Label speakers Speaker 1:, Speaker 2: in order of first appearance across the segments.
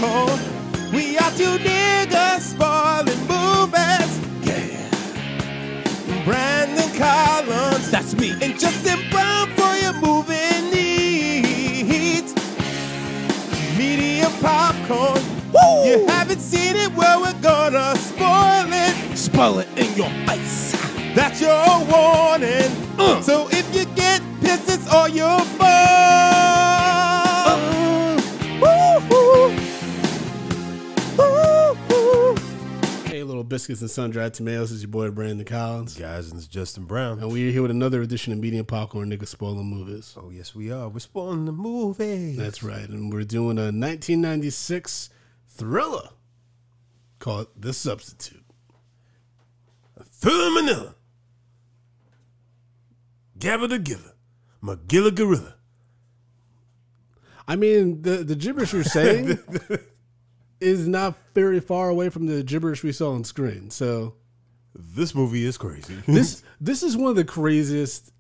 Speaker 1: popcorn. We are two niggas spoiling movies. Yeah. Brandon Collins, that's me, and Justin Brown for your movie needs. Medium popcorn. Woo! You haven't seen it, well, we're gonna spoil it. Spoil it in your face. That's your warning. So if you get pissed, it's all your fault. Hey, little biscuits and sun-dried tomatoes. It's your boy Brandon Collins.
Speaker 2: Guys, and it's Justin Brown.
Speaker 1: And we're here with another edition of Medium Popcorn, niggas spoiling movies.
Speaker 2: Oh, yes, we are. We're spoiling the movies.
Speaker 1: That's right. And we're doing a 1996 thriller called The Substitute.
Speaker 2: Thriller Manila. Gabba the Giver. Magilla Gorilla.
Speaker 1: I mean, the gibberish you're saying is not very far away from the gibberish we saw on screen. So
Speaker 2: this movie is crazy.
Speaker 1: This is one of the craziest,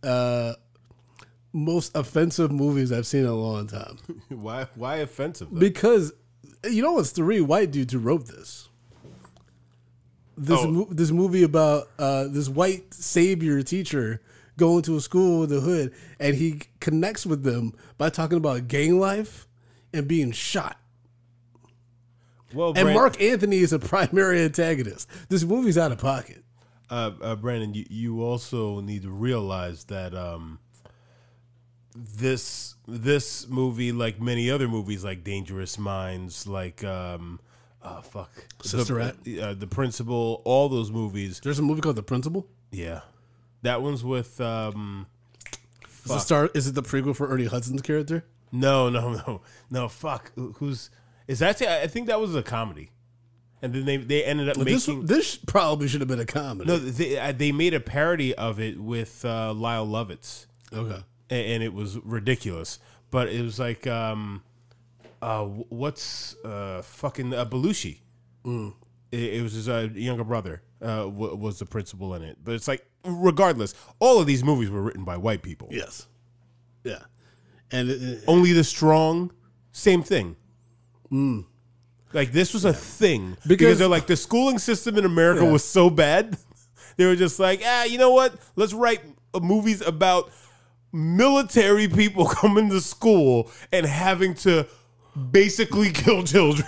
Speaker 1: most offensive movies I've seen in a long time.
Speaker 2: Why offensive, though?
Speaker 1: Because, you know, it's 3 white dudes who wrote this. This movie about this white savior teacher going to a school in the hood, and he connects with them by talking about gang life and being shot.
Speaker 2: Well,
Speaker 1: and Mark Anthony is a primary antagonist. This movie's out of pocket.
Speaker 2: Brandon, you also need to realize that this movie, like many other movies, like Dangerous Minds, like
Speaker 1: Sister Act,
Speaker 2: The Principal, all those movies.
Speaker 1: There's a movie called The Principal.
Speaker 2: Yeah, that one's with.
Speaker 1: Is it the prequel for Ernie Hudson's character?
Speaker 2: No. Fuck. Is that? I think that was a comedy, and then they ended up making.
Speaker 1: This probably should have been a comedy.
Speaker 2: No, they made a parody of it with Lyle Lovitz.
Speaker 1: Okay,
Speaker 2: and it was ridiculous. But it was like, what's fucking Belushi? It was his younger brother was the principal in it. But it's like, regardless, all of these movies were written by white people.
Speaker 1: Yes, yeah, and
Speaker 2: Only the Strong, same thing. Like, this was a thing because they're like, the schooling system in America was so bad. They were just like, you know what? Let's write movies about military people coming to school and having to basically kill children.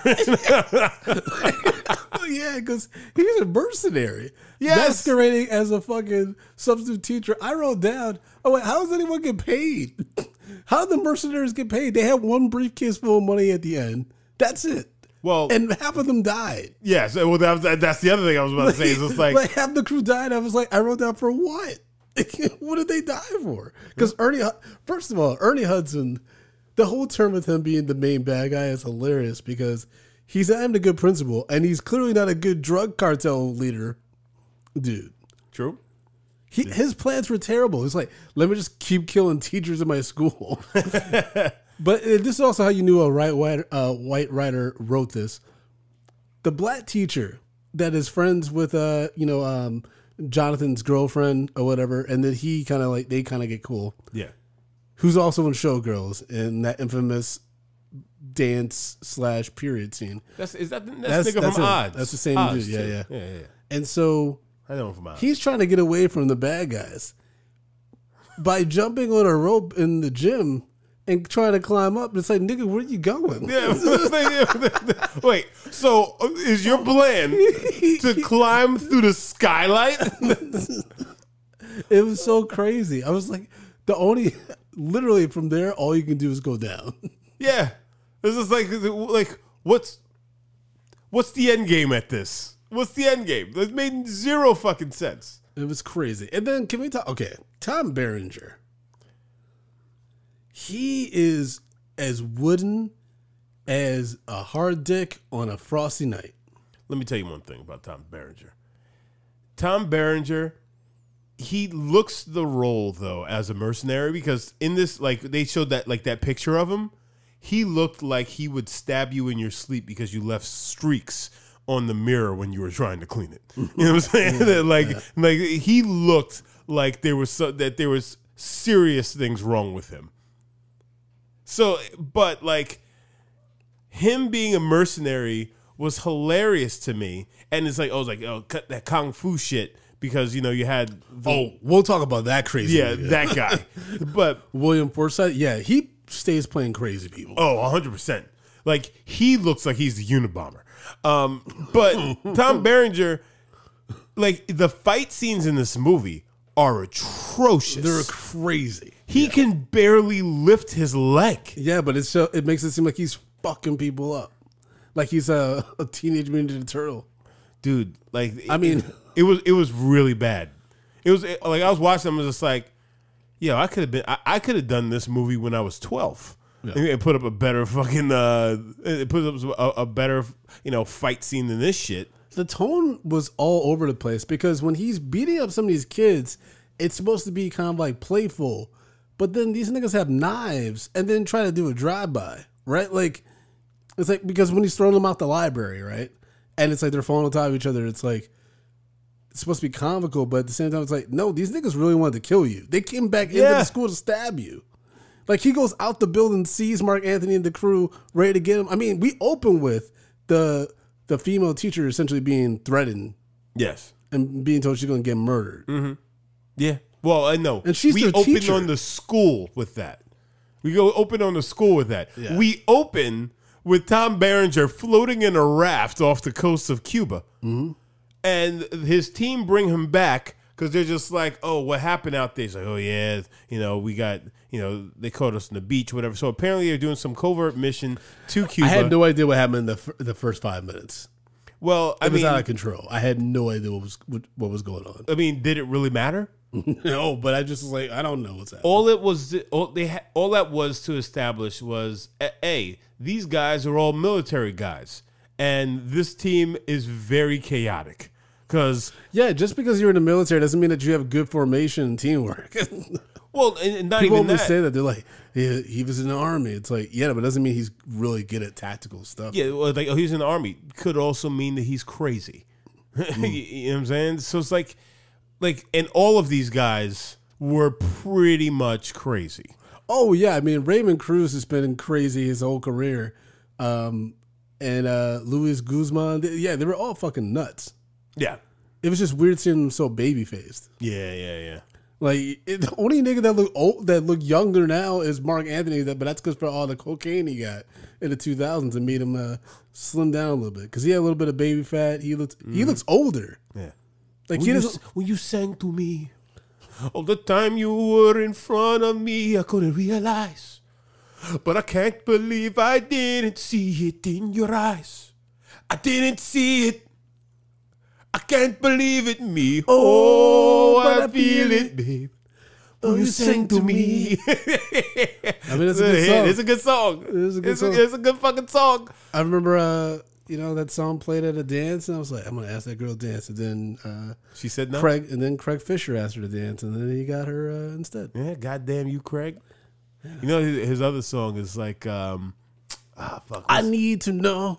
Speaker 1: Yeah, because he's a mercenary.
Speaker 2: Yes.
Speaker 1: Masquerading as a fucking substitute teacher. I wrote down, wait, how does anyone get paid? How do the mercenaries get paid? They had one briefcase full of money at the end. That's it.
Speaker 2: Well,
Speaker 1: and half of them died.
Speaker 2: Yes. Well, that's the other thing I was about to say. Is it's like
Speaker 1: half the crew died. I was like, I wrote down for what? What did they die for? Because first of all, Ernie Hudson, the whole term with him being the main bad guy is hilarious because he's not even a good principal, and he's clearly not a good drug cartel leader, dude.
Speaker 2: True.
Speaker 1: His plans were terrible. It's like, let me just keep killing teachers in my school. But this is also how you knew a white writer wrote this. The black teacher that is friends with Jonathan's girlfriend or whatever, and then they kind of get cool.
Speaker 2: Yeah.
Speaker 1: Who's also in Showgirls in that infamous dance / period scene.
Speaker 2: That's nigga from Odds.
Speaker 1: That's the same
Speaker 2: Odds
Speaker 1: dude.
Speaker 2: too.
Speaker 1: Yeah. And so
Speaker 2: I know him from Odds.
Speaker 1: He's trying to get away from the bad guys by jumping on a rope in the gym and trying to climb up. It's like, nigga, where are you going?
Speaker 2: Yeah. Wait, so is your plan to climb through the skylight?
Speaker 1: It was so crazy. I was like, literally from there, all you can do is go down.
Speaker 2: Yeah. This is like what's the end game at this? What's the end game? It made zero fucking sense.
Speaker 1: It was crazy. And then can we talk? Okay, Tom Berenger. He is as wooden as a hard dick on a frosty night.
Speaker 2: Let me tell you one thing about Tom Berenger. Tom Berenger, he looks the role though as a mercenary because in this, like they showed that picture of him, he looked like he would stab you in your sleep because you left streaks on the mirror when you were trying to clean it. You know what I'm saying? like he looked like there was serious things wrong with him. So, but like him being a mercenary was hilarious to me. And it's like, cut that kung fu shit because, you had...
Speaker 3: we'll talk about that crazy.
Speaker 2: Yeah, that guy. But...
Speaker 3: William Forsythe, yeah, he stays playing crazy people.
Speaker 2: Oh, 100%. Like, he looks like he's the Unabomber. But Tom Berenger, like, the fight scenes in this movie are atrocious.
Speaker 3: They're crazy.
Speaker 2: He can barely lift his leg.
Speaker 3: Yeah, but it makes it seem like he's fucking people up. Like he's a Teenage Mutant Ninja Turtle.
Speaker 2: Dude, like,
Speaker 3: I mean...
Speaker 2: It was really bad. It was, like, I was watching them and was just like, yo, I could have done this movie when I was 12. Yeah. And put up a better fucking put up a better fight scene than this shit.
Speaker 3: The tone was all over the place because when he's beating up some of these kids, it's supposed to be kind of like playful, but then these niggas have knives and then try to do a drive-by, right? Like it's like because when he's throwing them out the library, right, and it's like they're falling on top of each other. It's like it's supposed to be comical, but at the same time, it's like no, these niggas really wanted to kill you. They came back into the school to stab you. Like, he goes out the building, sees Mark Anthony and the crew ready to get him. I mean, we open with the female teacher essentially being threatened.
Speaker 2: Yes.
Speaker 3: And being told she's going to get murdered.
Speaker 2: Mm-hmm. Yeah. Well, I know.
Speaker 3: And she's
Speaker 2: we
Speaker 3: their
Speaker 2: open
Speaker 3: teacher.
Speaker 2: on the school with that. We go open on the school with that.
Speaker 3: Yeah.
Speaker 2: We open with Tom Berenger floating in a raft off the coast of Cuba. Mm-hmm. And his team bring him back because they're just like, oh, what happened out there? He's like, oh, yeah, we got... they caught us on the beach, whatever. So apparently they're doing some covert mission to Cuba.
Speaker 3: I had no idea what happened in the first 5 minutes.
Speaker 2: Well,
Speaker 3: it was out of control. I had no idea what was going on.
Speaker 2: I mean, did it really matter?
Speaker 3: No, but I just was like, I don't know what's happening.
Speaker 2: All that was to establish was, these guys are all military guys, and this team is very chaotic.
Speaker 3: Just because you're in the military doesn't mean that you have good formation and teamwork.
Speaker 2: Well, and not
Speaker 3: people
Speaker 2: even that.
Speaker 3: say that they're like, yeah, he was in the army. It's like, yeah, but it doesn't mean he's really good at tactical stuff.
Speaker 2: Yeah, well, like, he's in the army could also mean that he's crazy. You know what I'm saying? So it's like, and all of these guys were pretty much crazy.
Speaker 3: Oh yeah, I mean Raymond Cruz has been crazy his whole career, and Luis Guzman, they were all fucking nuts.
Speaker 2: Yeah,
Speaker 3: it was just weird seeing them so baby faced.
Speaker 2: Yeah.
Speaker 3: Like the only nigga that look younger now is Mark Anthony. But that's because for all the cocaine he got in the 2000s and made him slim down a little bit because he had a little bit of baby fat. He looks older.
Speaker 2: Yeah,
Speaker 3: like
Speaker 2: when you sang to me all the time you were in front of me, I couldn't realize, but I can't believe I didn't see it in your eyes. I didn't see it. I can't believe it, me. Oh, I feel it, babe. Oh, you sang to me.
Speaker 3: I mean, it's a good song.
Speaker 2: It's a good song. It's a good fucking song.
Speaker 3: I remember, that song played at a dance, and I was like, I'm gonna ask that girl to dance, and then
Speaker 2: she said no.
Speaker 3: Craig Fisher asked her to dance, and then he got her instead.
Speaker 2: Yeah, goddamn you, Craig. Yeah. His other song is like,
Speaker 3: I need to know.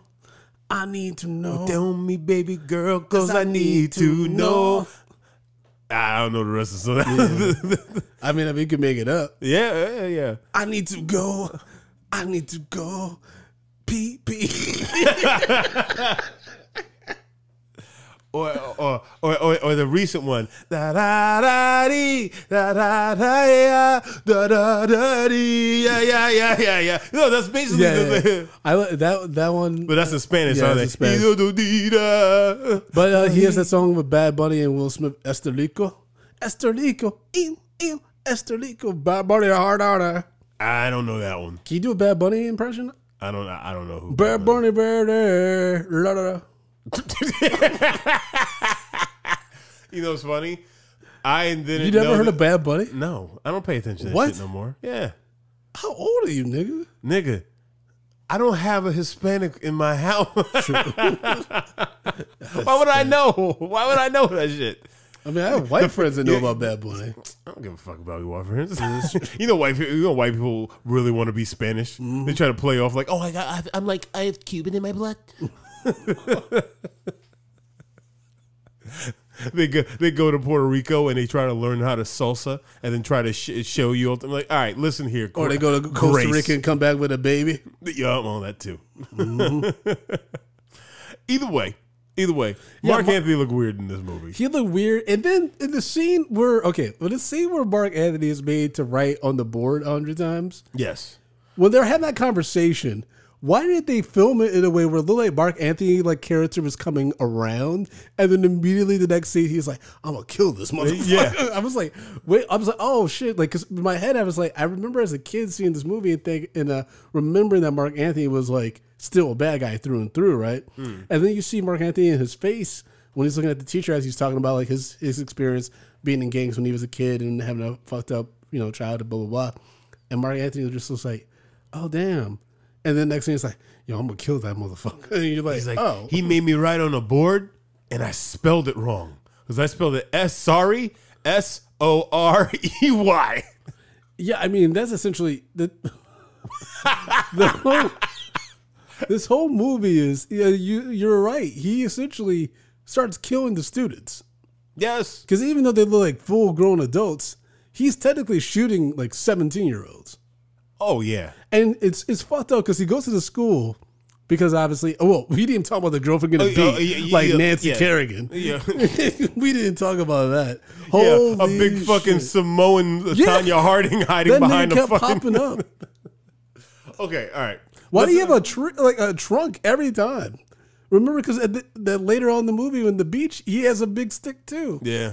Speaker 3: I need to know.
Speaker 2: Tell me, baby girl, cause I need to know. I don't know the rest of the song.
Speaker 3: Yeah. I mean, you can make it up.
Speaker 2: Yeah.
Speaker 3: I need to go. I need to go. Pee.
Speaker 2: Or the recent one, da da da dee, da da da ya, da da da dee, yeah. No, that's basically
Speaker 3: I like that one.
Speaker 2: But that's in Spanish.
Speaker 3: Yeah,
Speaker 2: That's in Spanish.
Speaker 3: But he has that song with Bad Bunny and Will Smith, Esterico, Esterico, Bad Bunny, hard harder.
Speaker 2: I don't know that one.
Speaker 3: Can you do a Bad Bunny impression?
Speaker 2: I don't know who.
Speaker 3: Bad Bunny, Bad Bunny.
Speaker 2: You know what's funny? I didn't.
Speaker 3: You never heard of Bad Bunny?
Speaker 2: No, I don't pay attention to
Speaker 3: that
Speaker 2: shit no more. Yeah.
Speaker 3: How old are you, nigga?
Speaker 2: Nigga, I don't have a Hispanic in my house. Why would I know? Why would I know that shit?
Speaker 3: I mean, I have white friends that know about Bad Bunny.
Speaker 2: I don't give a fuck about your white friends. white people really want to be Spanish. Mm-hmm. They try to play off like, oh, I have Cuban in my blood. They go to Puerto Rico and they try to learn how to salsa and then try to show you. I'm like, all right, listen here.
Speaker 3: Or they go to Costa Rica and come back with a baby.
Speaker 2: Yeah, well, that too. Either way, Mark Anthony looked weird in this movie.
Speaker 3: He looked weird, and then in the scene where Mark Anthony is made to write on the board 100 times.
Speaker 2: Yes.
Speaker 3: When they're having that conversation, why did they film it in a way where it looked like Mark Anthony character was coming around, and then immediately the next scene he's like, "I'm gonna kill this motherfucker."
Speaker 2: Yeah.
Speaker 3: I was like, oh shit, because in my head I was like, I remember as a kid seeing this movie and remembering that Mark Anthony was still a bad guy through and through, right? And then you see Mark Anthony in his face when he's looking at the teacher as he's talking about his experience being in gangs when he was a kid and having a fucked up childhood, blah blah blah, and Mark Anthony just was like, "Oh damn." And then next thing it's like, I'm going to kill that motherfucker. And you're like,
Speaker 2: He's like,
Speaker 3: oh.
Speaker 2: He made me write on a board, and I spelled it wrong. Because I spelled it S-sorry, S-O-R-E-Y.
Speaker 3: Yeah, I mean, that's essentially... this whole movie is... Yeah, you're right. He essentially starts killing the students.
Speaker 2: Yes.
Speaker 3: Because even though they look like full-grown adults, he's technically shooting 17-year-olds.
Speaker 2: Oh, yeah.
Speaker 3: And it's fucked up because he goes to the school because obviously, we didn't talk about the girlfriend getting beat Nancy Kerrigan. Yeah. We didn't talk about that. Holy
Speaker 2: a big fucking Samoan Tanya Harding hiding behind a fucking...
Speaker 3: popping up.
Speaker 2: Okay, all right.
Speaker 3: Why do you have a trunk every time? Remember, because that later on in the movie, on the beach, he has a big stick too.
Speaker 2: Yeah.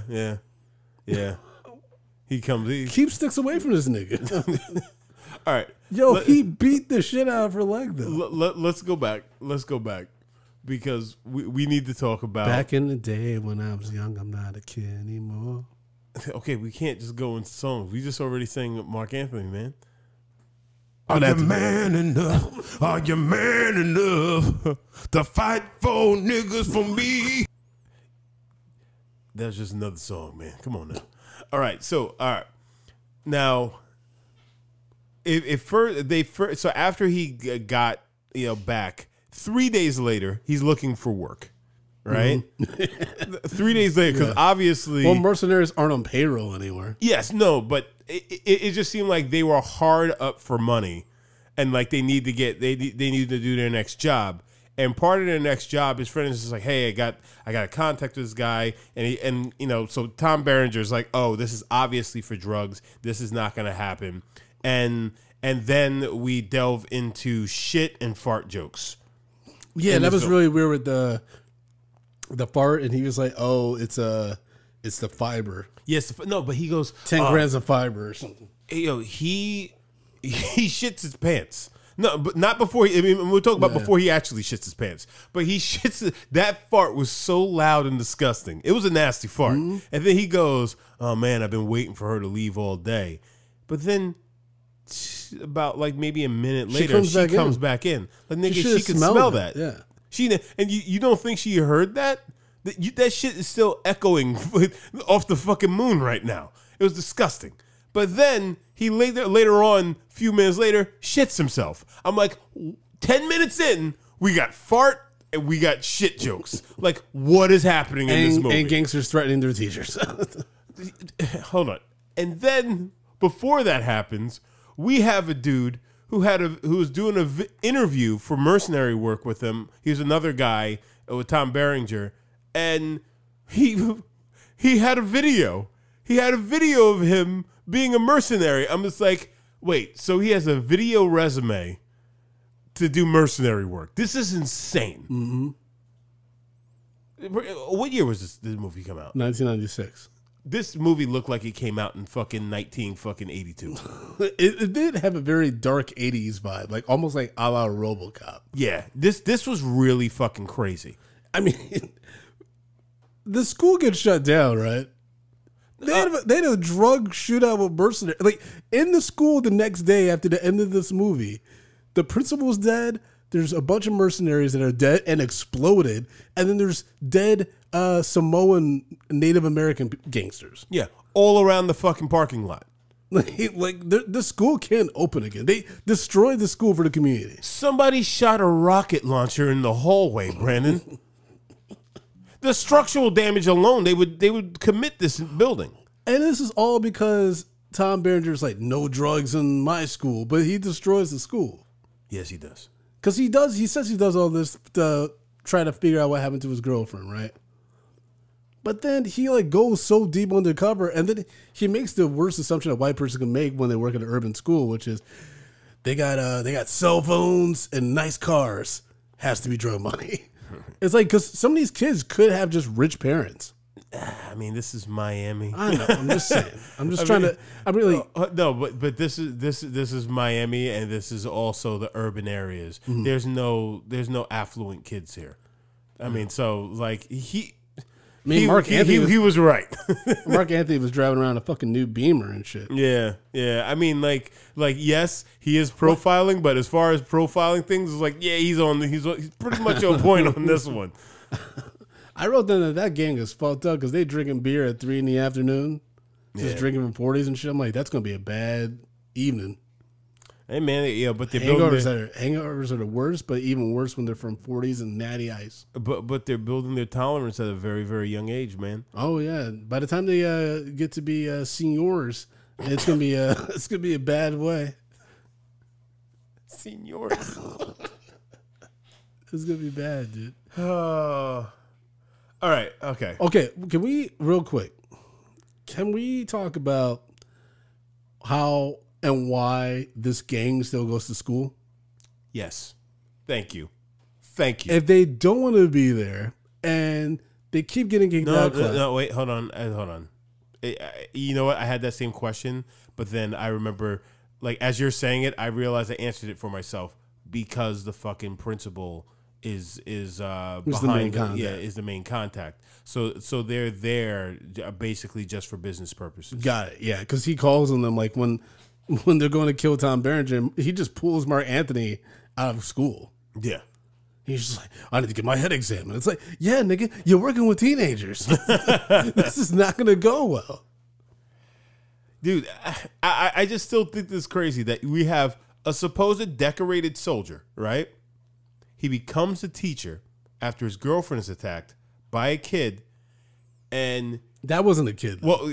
Speaker 2: He
Speaker 3: keep sticks away from this nigga.
Speaker 2: All right.
Speaker 3: He beat the shit out of her leg, though.
Speaker 2: Let's go back. Because we need to talk about...
Speaker 3: Back in the day when I was young, I'm not a kid anymore.
Speaker 2: Okay, we can't just go into songs. We just already sang Mark Anthony, man.
Speaker 1: Are you man enough? Are you man enough to fight for niggas for me?
Speaker 2: That's just another song, man. Come on now. All right. Now... So after he got back, 3 days later he's looking for work, right? 3 days later, because obviously,
Speaker 3: mercenaries aren't on payroll anymore.
Speaker 2: Yes, no, but it just seemed like they were hard up for money, and they need to do their next job. And part of their next job, his friend is just like, "Hey, I got a contact with this guy," and so Tom Berenger's like, "Oh, this is obviously for drugs. This is not going to happen." And then we delve into shit and fart jokes.
Speaker 3: Yeah, that was really weird with the fart, and he was like, "Oh, it's the fiber."
Speaker 2: Yes, no, but he goes
Speaker 3: 10 grams of fiber or something.
Speaker 2: He shits his pants. No, but not before. We'll talk about before he actually shits his pants. But he shits. That fart was so loud and disgusting. It was a nasty fart. Mm-hmm. And then he goes, "Oh man, I've been waiting for her to leave all day." But then, about maybe a minute later, she comes back in. Nigga, she could smell that.
Speaker 3: Yeah.
Speaker 2: And you don't think she heard that? That shit is still echoing off the fucking moon right now. It was disgusting. But then he later on, a few minutes later, shits himself. I'm like, 10 minutes in, we got fart and we got shit jokes. What is happening in this movie?
Speaker 3: And gangsters threatening their teachers.
Speaker 2: Hold on. And then before that happens, we have a dude who was doing an interview for mercenary work with him. He was another guy with Tom Berenger, and he had a video. He had a video of him being a mercenary. I'm just like, wait, so he has a video resume to do mercenary work. This is insane. Mm-hmm. What year was this movie come out?
Speaker 3: 1996.
Speaker 2: This movie looked like it came out in fucking 1982.
Speaker 3: It did have a very dark 80s vibe, almost like a la RoboCop.
Speaker 2: Yeah, this was really fucking crazy.
Speaker 3: I mean, the school gets shut down, right? They had a drug shootout with mercenaries. In the school the next day after the end of this movie, the principal's dead. There's a bunch of mercenaries that are dead and exploded, and then there's dead Samoan Native American gangsters.
Speaker 2: Yeah, all around the fucking parking lot.
Speaker 3: The school can't open again. They destroyed the school for the community.
Speaker 2: Somebody shot a rocket launcher in the hallway, Brandon. The structural damage alone, they would commit this building.
Speaker 3: And this is all because Tom Berenger's like, no drugs in my school, but he destroys the school.
Speaker 2: Yes, he does.
Speaker 3: Because he says he does all this to try to figure out what happened to his girlfriend, right? But then he like goes so deep undercover, and then he makes the worst assumption a white person can make when they work at an urban school, which is they got cell phones and nice cars. Has to be drug money. It's like, because some of these kids could have just rich parents.
Speaker 2: I mean, this is Miami.
Speaker 3: I know. I'm just saying. I'm just trying to. I'm really
Speaker 2: no, but this is Miami, and this is also the urban areas.
Speaker 3: Mm-hmm.
Speaker 2: There's no affluent kids here. I mean, so like
Speaker 3: Mark Anthony
Speaker 2: he was right.
Speaker 3: Mark Anthony was driving around a fucking new Beamer and shit.
Speaker 2: Yeah. I mean, like yes, he is profiling, but as far as profiling things, it's like yeah, he's pretty much on point on this one.
Speaker 3: I wrote down that gang is fucked up because they drinking beer at 3 PM, just drinking from 40s and shit. I'm like, that's gonna be a bad evening.
Speaker 2: Hey man, yeah, but they're
Speaker 3: hangovers are the worst, but even worse when they're from 40s and natty ice.
Speaker 2: But they're building their tolerance at a very, very young age, man.
Speaker 3: Oh yeah, by the time they get to be seniors, it's gonna be a bad way.
Speaker 2: Seniors,
Speaker 3: it's gonna be bad, dude.
Speaker 2: All right, okay.
Speaker 3: Can we real quick? Can we talk about how and why this gang still goes to school?
Speaker 2: Yes. Thank you.
Speaker 3: If they don't want to be there and they keep getting kicked out.
Speaker 2: No, wait, hold on. You know what? I had that same question, but then I remember, like, as you're saying it, I realized I answered it for myself because the fucking principal is behind
Speaker 3: the main contact.
Speaker 2: Yeah, is the main contact. So they're there basically just for business purposes.
Speaker 3: Got it. Yeah, because he calls on them like when they're going to kill Tom Berenger, he just pulls Mark Anthony out of school.
Speaker 2: Yeah.
Speaker 3: He's just like, I need to get my head examined. It's like, yeah, nigga, you're working with teenagers. This is not going to go well.
Speaker 2: Dude, I just still think this is crazy that we have a supposed decorated soldier, right? He becomes a teacher after his girlfriend is attacked by a kid, and
Speaker 3: that wasn't a kid.
Speaker 2: Well,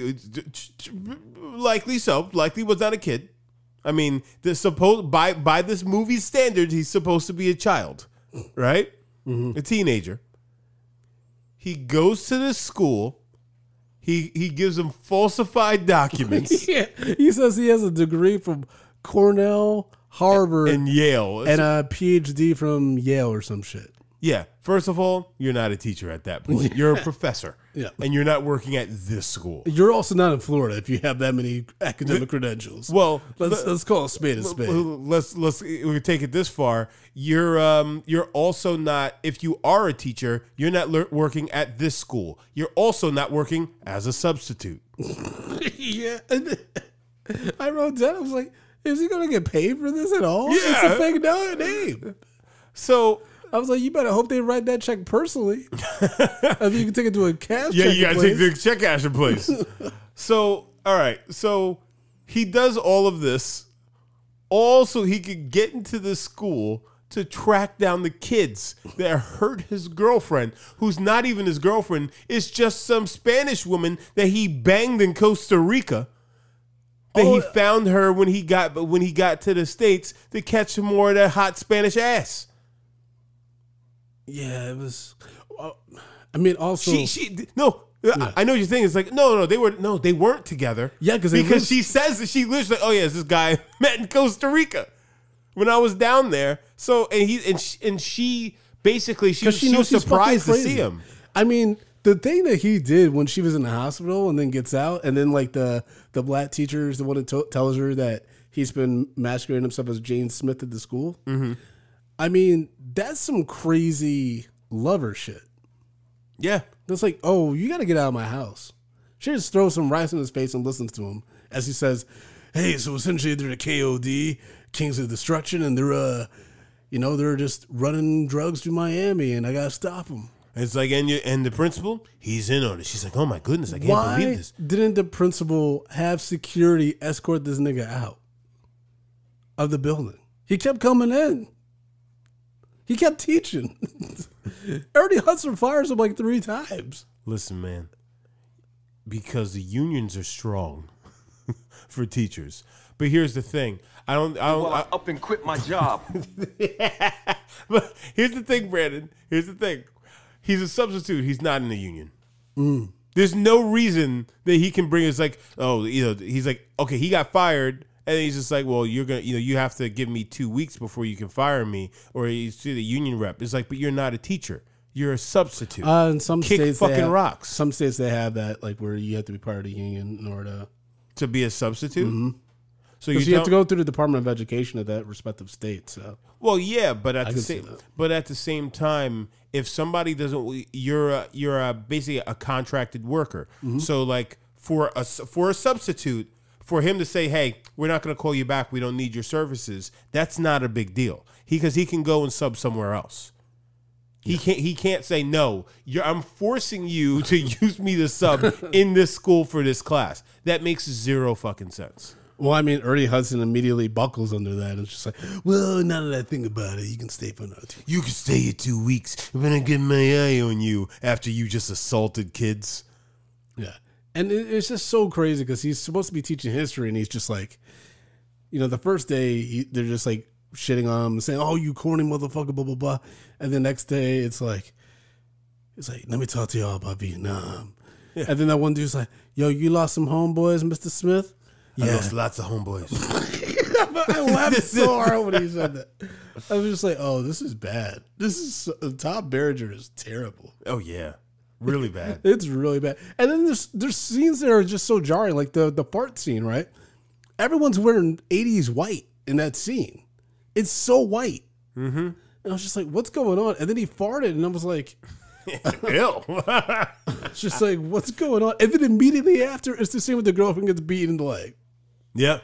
Speaker 2: likely so. Likely was not a kid. I mean, by this movie's standards, he's supposed to be a child, right? Mm-hmm. A teenager. He goes to this school. He gives them falsified documents.
Speaker 3: Yeah. He says he has a degree from Cornell, Harvard,
Speaker 2: and Yale,
Speaker 3: and a PhD from Yale or some shit.
Speaker 2: Yeah. First of all, you're not a teacher at that point. You're a professor. Yeah. And you're not working at this school.
Speaker 3: You're also not in Florida if you have that many academic credentials. Well, let's call a spade a spade.
Speaker 2: Let's we take it this far. You're also not, if you are a teacher, you're not working at this school. You're also not working as a substitute.
Speaker 3: Yeah. I wrote down, I was like, is he going to get paid for this at all?
Speaker 2: Yeah.
Speaker 3: It's a fake name.
Speaker 2: So
Speaker 3: I was like, you better hope they write that check personally. If you can take it to a cash check.
Speaker 2: Yeah, you got to take the check cash in place. So, all right. So he does all of this all so he could get into the school to track down the kids that hurt his girlfriend, who's not even his girlfriend. It's just some Spanish woman that he banged in Costa Rica. That he found her when he got to the States to catch some more of that hot Spanish ass.
Speaker 3: Yeah, it was. I mean, also
Speaker 2: no. Yeah. I know what you're saying. It's like they weren't together.
Speaker 3: Yeah,
Speaker 2: because she says that she lives like, oh yeah, it's this guy met in Costa Rica when I was down there. So and she basically she was surprised to see him.
Speaker 3: I mean, the thing that he did when she was in the hospital and then gets out, and then like the black teacher is the one that tells her that he's been masquerading himself as Jane Smith at the school. Mm-hmm. I mean, that's some crazy lover shit.
Speaker 2: Yeah.
Speaker 3: That's like, oh, you got to get out of my house. She just throws some rice in his face and listens to him as he says, hey, so essentially they're the KOD, Kings of Destruction, and they're just running drugs through Miami, and I got to stop them.
Speaker 2: It's like, and the principal, he's in on it. She's like, oh my goodness, I can't believe this.
Speaker 3: Didn't the principal have security escort this nigga out of the building? He kept coming in. He kept teaching. Ernie Hudson fires him like 3 times.
Speaker 2: Listen, man, because the unions are strong for teachers. But here's the thing. I
Speaker 4: up and quit my job.
Speaker 2: But here's the thing, Brandon. Here's the thing. He's a substitute. He's not in the union. There's no reason that he can bring us like, oh, he's like, okay, he got fired. And he's just like, well, you're going to, you have to give me 2 weeks before you can fire me. Or he's to the union rep. It's like, but you're not a teacher. You're a substitute.
Speaker 3: In some
Speaker 2: Kick
Speaker 3: states,
Speaker 2: fucking rocks.
Speaker 3: Some states they have that, like where you have to be part of the union in order
Speaker 2: to be a substitute.
Speaker 3: Mm-hmm.
Speaker 2: So
Speaker 3: you have to go through the Department of Education of that respective state. So,
Speaker 2: well, yeah, but at the same time, if somebody doesn't, you're basically a contracted worker. Mm-hmm. So like for a substitute, for him to say, hey, we're not going to call you back, we don't need your services, that's not a big deal. Because he can go and sub somewhere else. He can't say no. I'm forcing you to use me to sub in this school for this class. That makes zero fucking sense.
Speaker 3: Well, I mean, Ernie Hudson immediately buckles under that. And it's just like, well, now that I think about it, you can stay for another 2 weeks.
Speaker 2: You can stay here 2 weeks. I'm gonna get my eye on you after you just assaulted kids.
Speaker 3: Yeah, and it's just so crazy because he's supposed to be teaching history, and he's just like, the first day they're just like shitting on him, saying, "Oh, you corny motherfucker," blah blah blah, and the next day it's like, let me talk to y'all about Vietnam, and then that one dude's like, "Yo, you lost some homeboys, Mr. Smith."
Speaker 2: I lost lots of homeboys.
Speaker 3: I laughed so hard when he said that. I was just like, "Oh, this is bad. Tom Berenger is terrible."
Speaker 2: Oh yeah, really bad.
Speaker 3: It's really bad. And then there's scenes that are just so jarring, like the fart scene, right? Everyone's wearing 80s white in that scene. It's so white. Mm-hmm. And I was just like, "What's going on?" And then he farted, and I was like,
Speaker 2: "Ew."
Speaker 3: It's just like, "What's going on?" And then immediately after, it's the same with the girlfriend gets beaten in the leg.
Speaker 2: Yeah.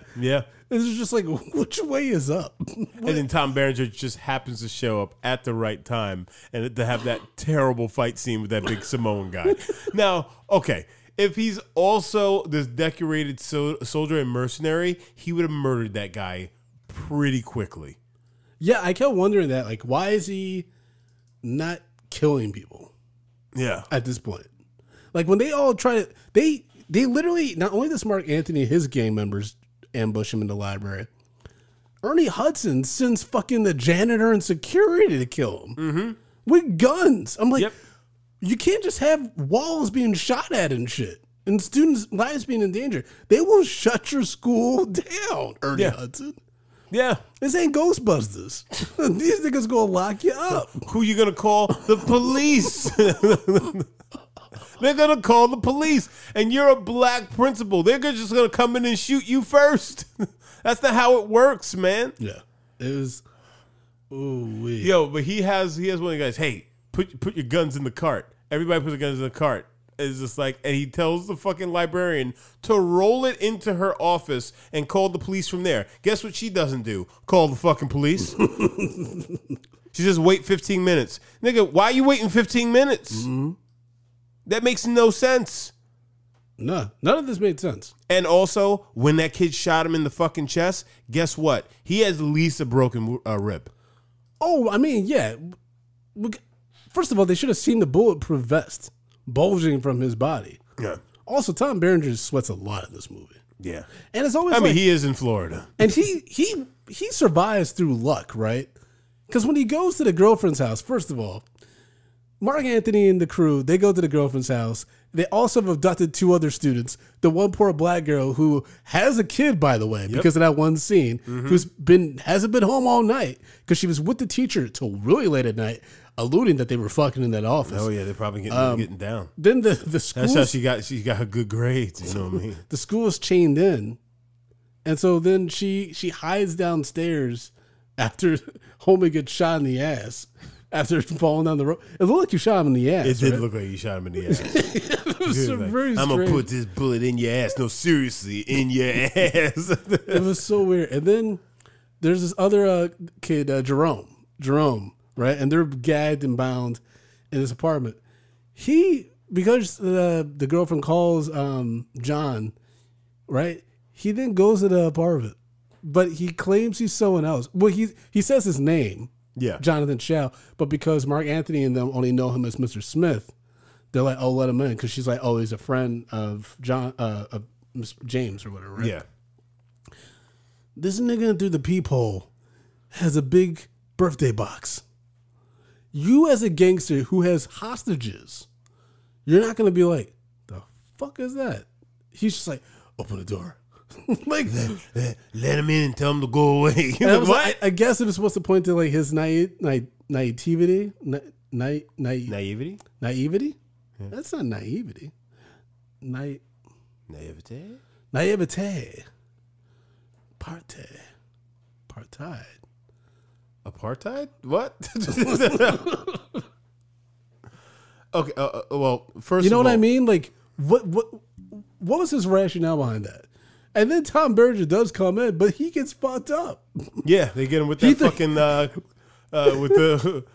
Speaker 3: It's just like, which way is up?
Speaker 2: And then Tom Berenger just happens to show up at the right time and to have that terrible fight scene with that big Samoan guy. Now, okay, if he's also this decorated soldier and mercenary, he would have murdered that guy pretty quickly.
Speaker 3: Yeah, I kept wondering that. Like, why is he not killing people?
Speaker 2: Yeah.
Speaker 3: At this point. Like, when they all try to... They literally... Not only does Mark Anthony and his gang members ambush him in the library, Ernie Hudson sends fucking the janitor and security to kill him with guns. I'm like, you can't just have walls being shot at and shit and students' lives being in danger. They will shut your school down, Ernie Hudson.
Speaker 2: Yeah.
Speaker 3: This ain't Ghostbusters. These niggas gonna lock you up.
Speaker 2: Who you gonna call? The police. They're going to call the police, and you're a black principal. They're just going to come in and shoot you first. That's not how it works, man.
Speaker 3: Yeah. It was, ooh-wee.
Speaker 2: Yo, but he has one of the guys, hey, put your guns in the cart. Everybody puts their guns in the cart. It's just like, and he tells the fucking librarian to roll it into her office and call the police from there. Guess what she doesn't do? Call the fucking police. She just wait 15 minutes. Nigga, why are you waiting 15 minutes? Mm-hmm. That makes no sense.
Speaker 3: No, none of this made sense.
Speaker 2: And also, when that kid shot him in the fucking chest, guess what? He has at least a broken rib.
Speaker 3: Oh, I mean, yeah. First of all, they should have seen the bulletproof vest bulging from his body.
Speaker 2: Yeah.
Speaker 3: Also, Tom Berenger sweats a lot in this movie.
Speaker 2: Yeah.
Speaker 3: And it's always
Speaker 2: I mean, he is in Florida.
Speaker 3: And he survives through luck, right? Because when he goes to the girlfriend's house, first of all, Mark Anthony and the crew, they go to the girlfriend's house. They also have abducted 2 other students. The one poor black girl who has a kid, by the way, because of that one scene, hasn't been home all night because she was with the teacher till really late at night, alluding that they were fucking in that office.
Speaker 2: Oh yeah, they're probably getting down.
Speaker 3: Then the school.
Speaker 2: That's how she got her good grades. You know what I mean?
Speaker 3: The school is chained in, and so then she hides downstairs after homie gets shot in the ass. After falling down the road. It looked like you shot him in the ass.
Speaker 2: It did look like you shot him in the ass.
Speaker 3: It was so very strange.
Speaker 2: I'm going to put this bullet in your ass. No, seriously, in your ass.
Speaker 3: It was so weird. And then there's this other kid, Jerome, right? And they're gagged and bound in this apartment. Because the girlfriend calls John, right? He then goes to the apartment. But he claims he's someone else. Well, he says his name.
Speaker 2: Yeah.
Speaker 3: Jonathan Chow. But because Mark Anthony and them only know him as Mr. Smith, they're like, oh, let him in, because she's like, oh, he's a friend of of Mr. James or whatever. Right?
Speaker 2: Yeah.
Speaker 3: This nigga through the peephole has a big birthday box. You as a gangster who has hostages, you're not gonna be like, the fuck is that? He's just like, open the door. Like,
Speaker 2: let him in and tell him to go away.
Speaker 3: and I, was
Speaker 2: What?
Speaker 3: like, I guess it was supposed to point to like his naivety.
Speaker 2: Naivety?
Speaker 3: Naivety? That's not naivety.
Speaker 2: Naivete?
Speaker 3: Naivete. Partide.
Speaker 2: Apartheid? What? Okay. Well, first,
Speaker 3: You know
Speaker 2: of
Speaker 3: what
Speaker 2: all,
Speaker 3: I mean? Like, what was his rationale behind that? And then Tom Berenger does come in, but he gets fucked up.
Speaker 2: Yeah, they get him with that fucking with the.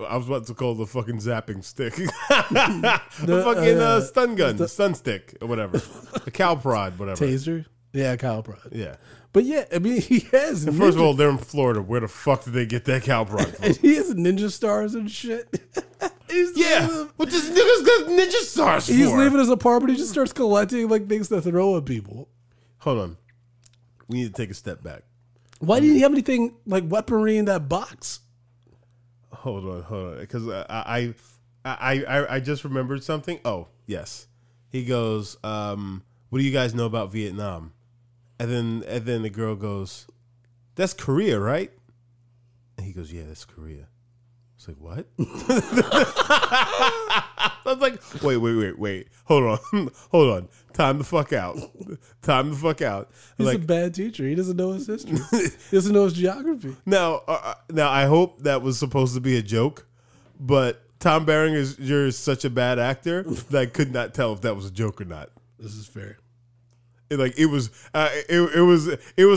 Speaker 2: I was about to call the fucking zapping stick, the fucking stun gun, stun stick, or whatever, a cow prod, whatever.
Speaker 3: Taser? Yeah, Kyle Prod.
Speaker 2: Yeah.
Speaker 3: But yeah, I mean, he has
Speaker 2: And first of all, they're in Florida. Where the fuck did they get that cow prod from?
Speaker 3: and he has ninja stars and shit.
Speaker 2: Yeah, what this nigga's got ninja stars
Speaker 3: He's
Speaker 2: for?
Speaker 3: leaving his apartment. He just starts collecting like things to throw at people.
Speaker 2: Hold on, we need to take a step back.
Speaker 3: Why didn't he have anything like weaponry in that box?
Speaker 2: Hold on, because I just remembered something. Oh yes, he goes, "What do you guys know about Vietnam?" And then the girl goes, "That's Korea, right?" And he goes, "Yeah, that's Korea." It's like, what? I was like, wait. Hold on. Time the fuck out.
Speaker 3: He's
Speaker 2: Like,
Speaker 3: a bad teacher. He doesn't know his history. He doesn't know his geography.
Speaker 2: now I hope that was supposed to be a joke, but Tom Berenger is such a bad actor that I could not tell if that was a joke or not.
Speaker 3: This is fair.
Speaker 2: It was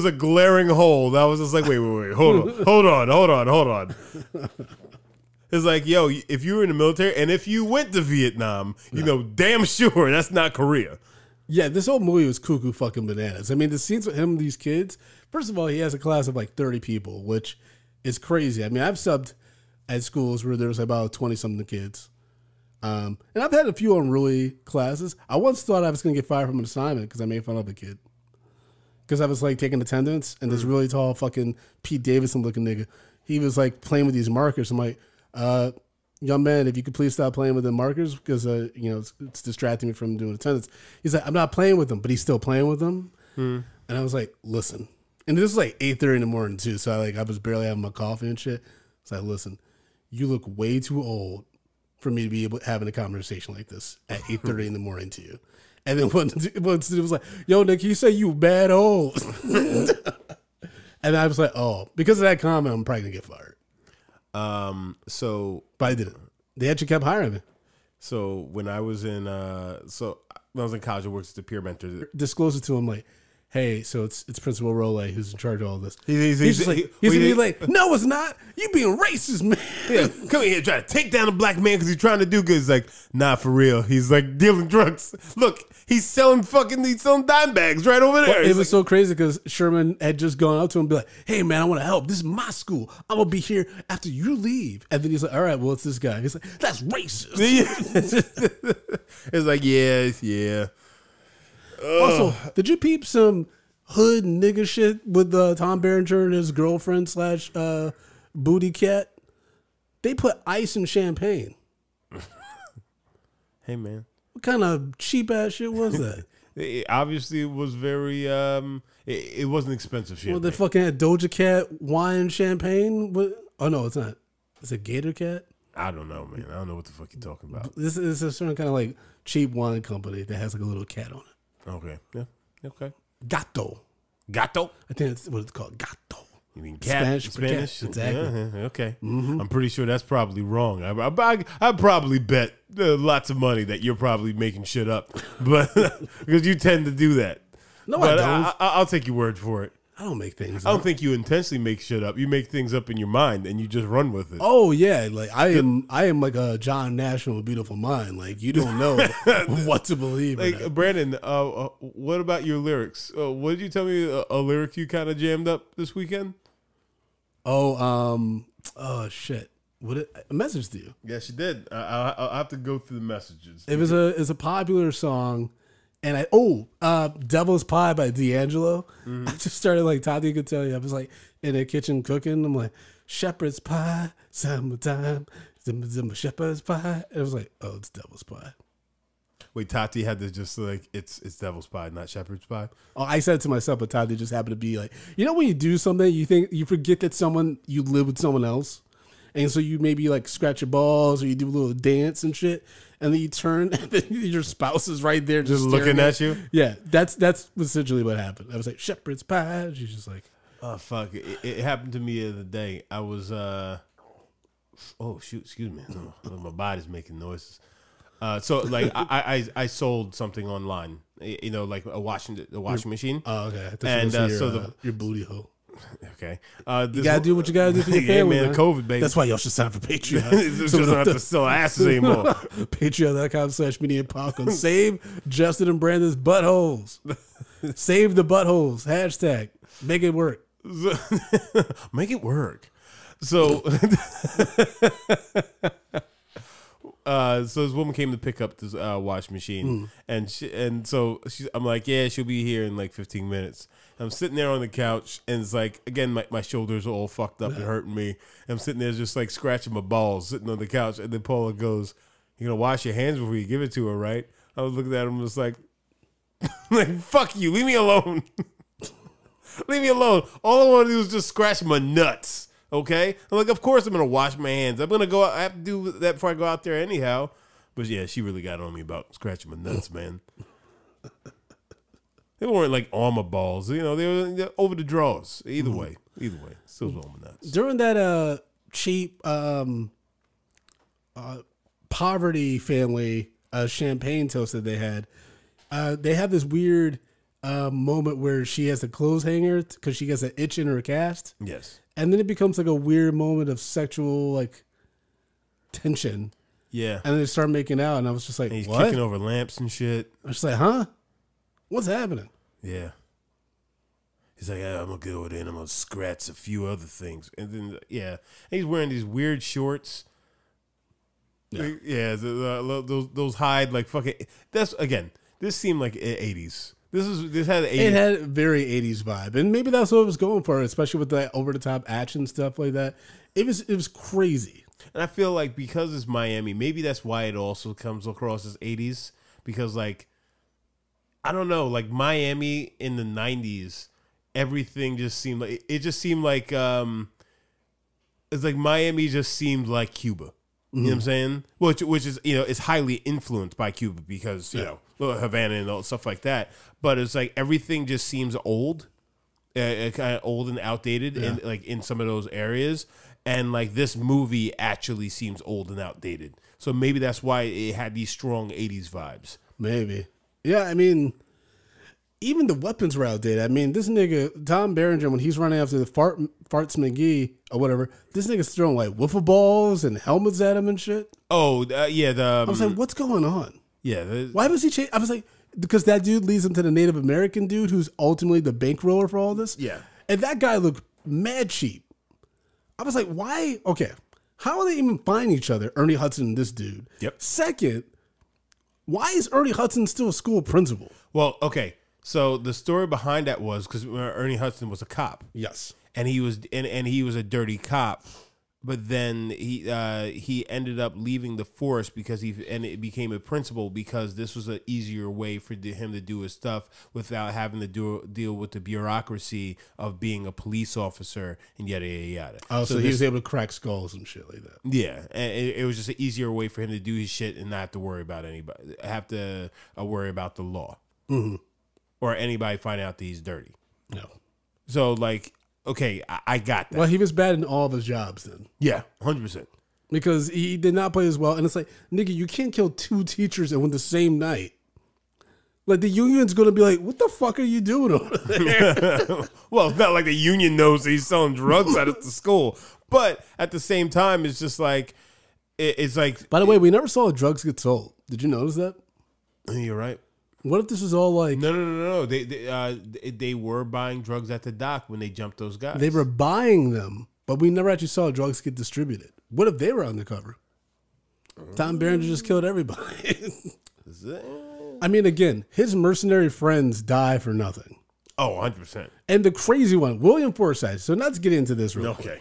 Speaker 2: a glaring hole. That was just like, wait, hold on. It's like, yo, if you were in the military and if you went to Vietnam, you know damn sure that's not Korea.
Speaker 3: Yeah, this whole movie was cuckoo fucking bananas. I mean, the scenes with him and these kids, first of all, he has a class of like 30 people, which is crazy. I mean, I've subbed at schools where there's about 20-something kids. And I've had a few unruly classes. I once thought I was going to get fired from an assignment because I made fun of a kid. Because I was like taking attendance, and this really tall fucking Pete Davidson looking nigga, he was like playing with these markers. I'm like, young man, if you could please stop playing with the markers because it's distracting me from doing attendance. He's like, I'm not playing with them, but he's still playing with them. And I was like, listen. And this was like 8:30 in the morning too, so I was barely having my coffee and shit. So I listen, you look way too old for me to be able having a conversation like this at 8:30 in the morning to you. And then one it was like, yo, Nick, you say you bad old. And I was like, oh, because of that comment, I'm probably gonna get fired. But I didn't. They actually kept hiring me.
Speaker 2: So when I was in college, I worked as the peer mentor.
Speaker 3: Disclose it to him like, hey, so it's Principal Role who's in charge of all this.
Speaker 2: He's
Speaker 3: He's gonna be like, no, it's not. You being racist, man.
Speaker 2: Yeah, come here, try to take down a black man because he's trying to do good. He's like, nah, for real. He's like dealing drugs. Look, he's selling dime bags right over there.
Speaker 3: It was so crazy because Sherman had just gone up to him and be like, hey, man, I want to help. This is my school. I'm going to be here after you leave. And then he's like, all right, well, it's this guy. He's like, that's racist.
Speaker 2: It's like, yeah.
Speaker 3: Also, did you peep some hood nigga shit with Tom Berenger and his girlfriend / booty cat? They put ice in champagne.
Speaker 2: Hey, man.
Speaker 3: What kind of cheap ass shit was that?
Speaker 2: Obviously, it was very. It wasn't expensive shit.
Speaker 3: Well, they fucking had Doja Cat wine champagne. Oh no, it's not. It's a Gator Cat.
Speaker 2: I don't know, man. I don't know what the fuck you're talking about.
Speaker 3: This is a certain kind of like cheap wine company that has like a little cat on it.
Speaker 2: Okay. Yeah. Okay.
Speaker 3: Gato.
Speaker 2: Gato.
Speaker 3: I think that's what it's called. Gato.
Speaker 2: You mean cat? Spanish?
Speaker 3: Exactly.
Speaker 2: Yeah, okay. I'm pretty sure that's probably wrong. I probably bet lots of money that you're probably making shit up, but because you tend to do that.
Speaker 3: No,
Speaker 2: but
Speaker 3: I don't.
Speaker 2: I'll take your word for it.
Speaker 3: I don't make things
Speaker 2: I
Speaker 3: up.
Speaker 2: don't think you intentionally make shit up. You make things up in your mind and you just run with it.
Speaker 3: Oh yeah, like I am like a John Nash from A Beautiful Mind. Like you don't know what to believe.
Speaker 2: Like Brandon, what about your lyrics? What did you tell me? A lyric you kind of jammed up this weekend?
Speaker 3: Oh, Oh shit! What a message to you?
Speaker 2: Yeah, she did. I'll have to go through the messages.
Speaker 3: It's a popular song, and Devil's Pie by D'Angelo. I just started like Tati could tell you. I was like in the kitchen cooking. I'm like shepherd's pie, summertime, shepherd's pie. And I was like, oh, it's Devil's Pie.
Speaker 2: Wait, Tati had to just like it's Devil's Pie, not Shepherd's Pie.
Speaker 3: Oh, I said it to myself, but Tati just happened to be like, you know, when you do something, you forget that you live with someone else. And so you maybe like scratch your balls or you do a little dance and shit. And then you turn and then your spouse is right there just
Speaker 2: looking at you.
Speaker 3: Yeah, that's essentially what happened. I was like, shepherd's pie. She's just like,
Speaker 2: oh, fuck. It happened to me the other day. I was, oh, shoot, excuse me. My body's making noises. So like I sold something online, you know, like a washing machine.
Speaker 3: Oh, okay.
Speaker 2: And
Speaker 3: your booty hole.
Speaker 2: Okay.
Speaker 3: You gotta do what you gotta do for your family,
Speaker 2: man. COVID, baby.
Speaker 3: That's why y'all should sign for Patreon.
Speaker 2: So we don't have to sell asses anymore.
Speaker 3: Patreon.com/MediaPopcorn. Save Justin and Brandon's buttholes. Save the buttholes. Hashtag. Make it work.
Speaker 2: Make it work. So, so this woman came to pick up this wash machine, and I'm like, yeah, she'll be here in like 15 minutes. I'm sitting there on the couch, and it's like, again, my shoulders are all fucked up and hurting me. And I'm sitting there just like scratching my balls, sitting on the couch, and then Paula goes, "You're gonna wash your hands before you give it to her, right?" I was looking at him, just like, fuck you, leave me alone. Leave me alone. All I want to do is just scratch my nuts. Okay? I'm like, of course I'm going to wash my hands. I'm going to go out. I have to do that before I go out there anyhow. But yeah, she really got on me about scratching my nuts, man. They weren't like armor balls. You know, they're over the draws. Either way. Still on my nuts.
Speaker 3: During that cheap poverty family champagne toast that they have this weird moment where she has a clothes hanger because she gets an itch in her cast.
Speaker 2: Yes.
Speaker 3: And then it becomes like a weird moment of sexual like tension.
Speaker 2: Yeah.
Speaker 3: And then they start making out, and I was just like,
Speaker 2: and he's
Speaker 3: what?
Speaker 2: kicking over lamps and shit.
Speaker 3: I was just like, huh? What's happening?
Speaker 2: Yeah. He's like, I'm going to go over there and I'm going to scratch a few other things. And then, yeah. And he's wearing these weird shorts. Yeah. Those hide like fucking. That's, again, this seemed like 80s. This had 80s.
Speaker 3: It had a very 80s vibe, and maybe that's what it was going for, especially with that over the top action stuff like that. It was crazy.
Speaker 2: And I feel like because it's Miami, maybe that's why it also comes across as 80s. Because like, I don't know, like Miami in the 90s, everything just seemed like it's like Miami just seemed like Cuba. You know what I'm saying? Which is, you know, it's highly influenced by Cuba because, you know, Havana and all stuff like that. But it's like everything just seems old, kind of old and outdated in like in some of those areas. And like this movie actually seems old and outdated. So maybe that's why it had these strong 80s vibes.
Speaker 3: Maybe. Yeah, I mean, even the weapons were outdated. I mean, this nigga, Tom Berenger, when he's running after the Farts McGee or whatever, this nigga's throwing like wiffle balls and helmets at him and shit.
Speaker 2: Oh, yeah. I
Speaker 3: was like, what's going on?
Speaker 2: Yeah.
Speaker 3: Why was he changing? I was like, because that dude leads him to the Native American dude who's ultimately the bankroller for all this.
Speaker 2: Yeah.
Speaker 3: And that guy looked mad cheap. I was like, why? Okay. How are they even finding each other, Ernie Hudson and this dude?
Speaker 2: Yep.
Speaker 3: Second, why is Ernie Hudson still a school principal?
Speaker 2: Well, okay. So the story behind that was because Ernie Hudson was a cop.
Speaker 3: Yes.
Speaker 2: And he was he was a dirty cop, but then he ended up leaving the force because it became a principal because this was an easier way for him to do his stuff without having to deal with the bureaucracy of being a police officer and yada yada yada.
Speaker 3: Oh, so he was able to crack skulls and shit like that.
Speaker 2: Yeah, and it was just an easier way for him to do his shit and not have to worry about anybody, worry about the law.
Speaker 3: Mm-hmm.
Speaker 2: Or anybody find out that he's dirty.
Speaker 3: No.
Speaker 2: So, like, okay, I got that.
Speaker 3: Well, he was bad in all of his jobs then.
Speaker 2: Yeah, 100%.
Speaker 3: Because he did not play as well. And it's like, nigga, you can't kill two teachers in the same night. Like, the union's going to be like, what the fuck are you doing over there?
Speaker 2: Well, it's not like the union knows that he's selling drugs out at the school. But at the same time, it's just like, it's like...
Speaker 3: By the way, we never saw drugs get sold. Did you notice that?
Speaker 2: You're right.
Speaker 3: What if this was all like...
Speaker 2: No. They were buying drugs at the dock when they jumped those guys.
Speaker 3: They were buying them but we never actually saw drugs get distributed. What if they were undercover? Tom Berenger just killed everybody. I mean, again, his mercenary friends die for nothing.
Speaker 2: Oh, 100%.
Speaker 3: And the crazy one, William Forsythe. So not to get into this real quick.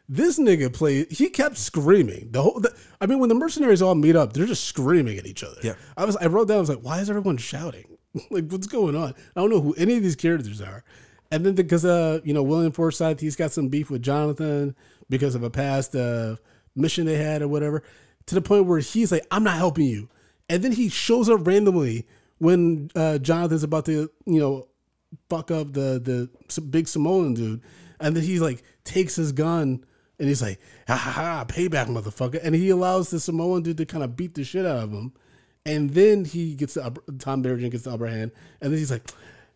Speaker 3: This nigga he kept screaming. When the mercenaries all meet up, they're just screaming at each other.
Speaker 2: Yeah.
Speaker 3: I wrote down, I was like, why is everyone shouting? Like, what's going on? I don't know who any of these characters are. And then because, William Forsythe, he's got some beef with Jonathan because of a past mission they had or whatever, to the point where he's like, I'm not helping you. And then he shows up randomly when Jonathan's about to, fuck up the big Samoan dude. And then he like takes his gun and he's like, ha ha ha, payback, motherfucker. And he allows the Samoan dude to kind of beat the shit out of him. And then he gets Tom Berenger gets the upper hand. And then he's like,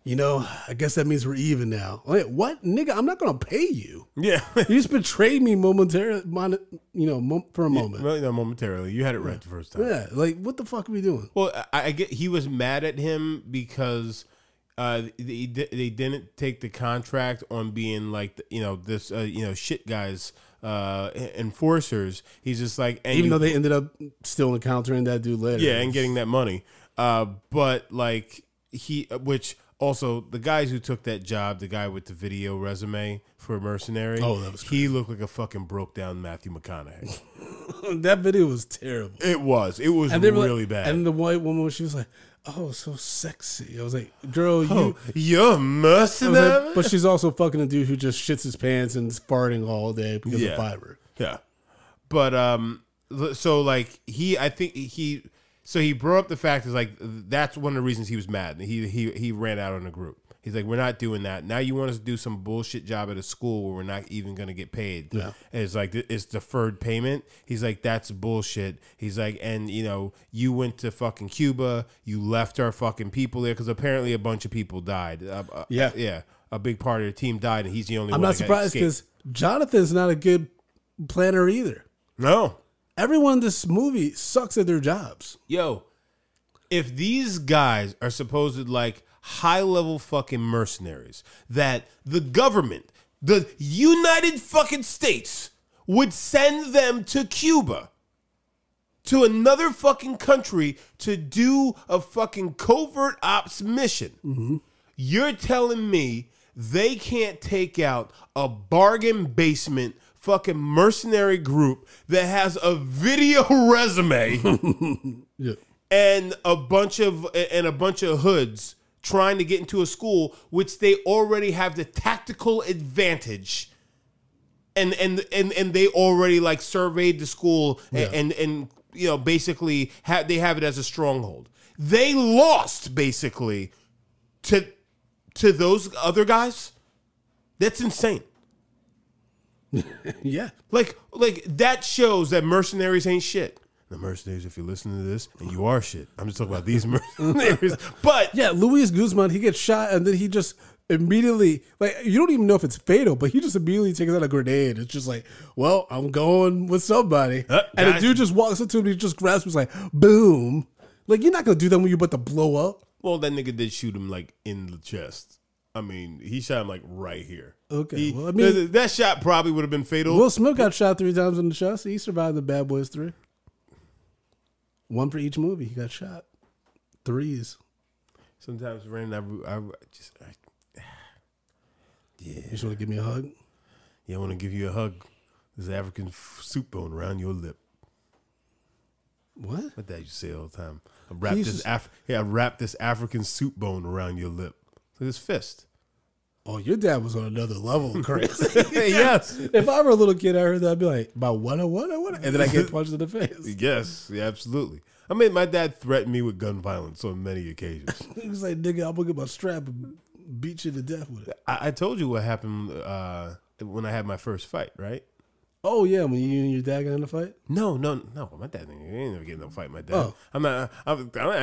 Speaker 3: I guess that means we're even now. Like, what? Nigga, I'm not going to pay you.
Speaker 2: Yeah.
Speaker 3: You just betrayed me momentarily, for a moment.
Speaker 2: Well, no, momentarily. You had it right the first time.
Speaker 3: Yeah. Like, what the fuck are we doing?
Speaker 2: Well, I get he was mad at him because they didn't take the contract on being like, this, shit guys, enforcers. He's just like, and
Speaker 3: even though they ended up still encountering that dude later.
Speaker 2: Yeah, and getting that money. But like which also the guys who took that job, the guy with the video resume for Mercenary, he looked like a fucking broke down Matthew McConaughey.
Speaker 3: That video was terrible.
Speaker 2: It was really bad.
Speaker 3: And the white woman, she was like, oh, so sexy. I was like, girl,
Speaker 2: you're a mercenary?
Speaker 3: Like, but she's also fucking a dude who just shits his pants and is farting all day because of fiber.
Speaker 2: Yeah. But, so like so he brought up the fact is like, that's one of the reasons he was mad. He ran out on the group. He's like, we're not doing that. Now you want us to do some bullshit job at a school where we're not even going to get paid. Yeah. And it's like, it's deferred payment. He's like, that's bullshit. He's like, and you went to fucking Cuba. You left our fucking people there because apparently a bunch of people died. Yeah. A big part of your team died and he's the only one.
Speaker 3: I'm not surprised because Jonathan's not a good planner either.
Speaker 2: No.
Speaker 3: Everyone in this movie sucks at their jobs.
Speaker 2: Yo, if these guys are supposed like high-level fucking mercenaries that the government, the United fucking States, would send them to Cuba, to another fucking country to do a fucking covert ops mission, you're telling me they can't take out a bargain basement fucking mercenary group that has a video resume and a bunch of hoods trying to get into a school which they already have the tactical advantage and they already like surveyed the school and basically they have it as a stronghold. They lost basically to those other guys. That's insane.
Speaker 3: Yeah.
Speaker 2: Like that shows that mercenaries ain't shit. The mercenaries, if you're listening to this, and you are shit. I'm just talking about these mercenaries. But
Speaker 3: yeah, Luis Guzman, he gets shot and then he just immediately, like, you don't even know if it's fatal, but he just immediately takes out a grenade. It's just like, well, I'm going with somebody. And the dude just walks up to him, he just grabs him, he's like, boom. Like, you're not going to do that when you're about to blow up.
Speaker 2: Well, that nigga did shoot him, like, in the chest. I mean, he shot him, like, right here.
Speaker 3: Okay. Well, I mean,
Speaker 2: that shot probably would have been fatal.
Speaker 3: Will Smith got shot 3 times in the chest. He survived the Bad Boys 3. 1 for each movie. He got shot. 3s.
Speaker 2: Sometimes, Brandon,
Speaker 3: You just want to give me a hug?
Speaker 2: Yeah, I want to give you a hug. There's an African soup bone around your lip.
Speaker 3: What?
Speaker 2: What that you say all the time? I wrapped this African soup bone around your lip. Like his fist.
Speaker 3: Oh, your dad was on another level of crazy.
Speaker 2: Yes.
Speaker 3: If I were a little kid, I heard that, I'd be like, about what? And then I get punched in the face.
Speaker 2: Yes, yeah, absolutely. I mean, my dad threatened me with gun violence on many occasions.
Speaker 3: He was like, nigga, I'm going to get my strap and beat you to death with it.
Speaker 2: I told you what happened when I had my first fight, right?
Speaker 3: Oh, yeah, when you and your dad got in a fight?
Speaker 2: No. My dad ain't never getting no fight. My dad. Oh. I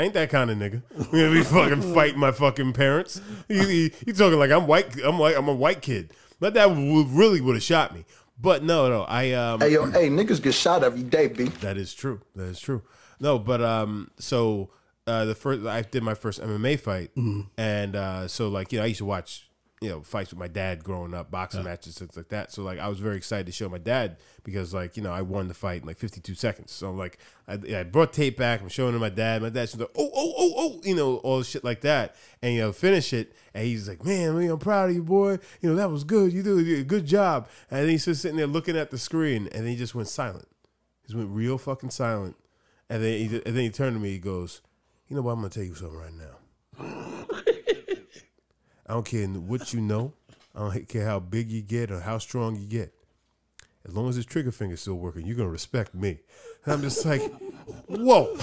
Speaker 2: ain't that kind of nigga. I'm gonna be fucking fighting my fucking parents. You talking like I'm white? I'm a white kid. My dad really would have shot me. But no. Hey
Speaker 5: niggas get shot every day, B.
Speaker 2: That is true. No, but I did my first MMA fight, and so like I used to watch fights with my dad growing up, boxing matches, things like that. So like I was very excited to show my dad because like I won the fight in like 52 seconds. So like I brought tape back. I'm showing it to my dad. My dad's like, oh, all this shit like that, and finish it. And he's like, man, I'm proud of you, boy. That was good. You did a good job. And then he's just sitting there looking at the screen, and then he just went silent. He just went real fucking silent. And then he turned to me. He goes, you know what? I'm gonna tell you something right now. I don't care what you know. I don't care how big you get or how strong you get. As long as his trigger finger's still working, you're going to respect me. And I'm just like, whoa.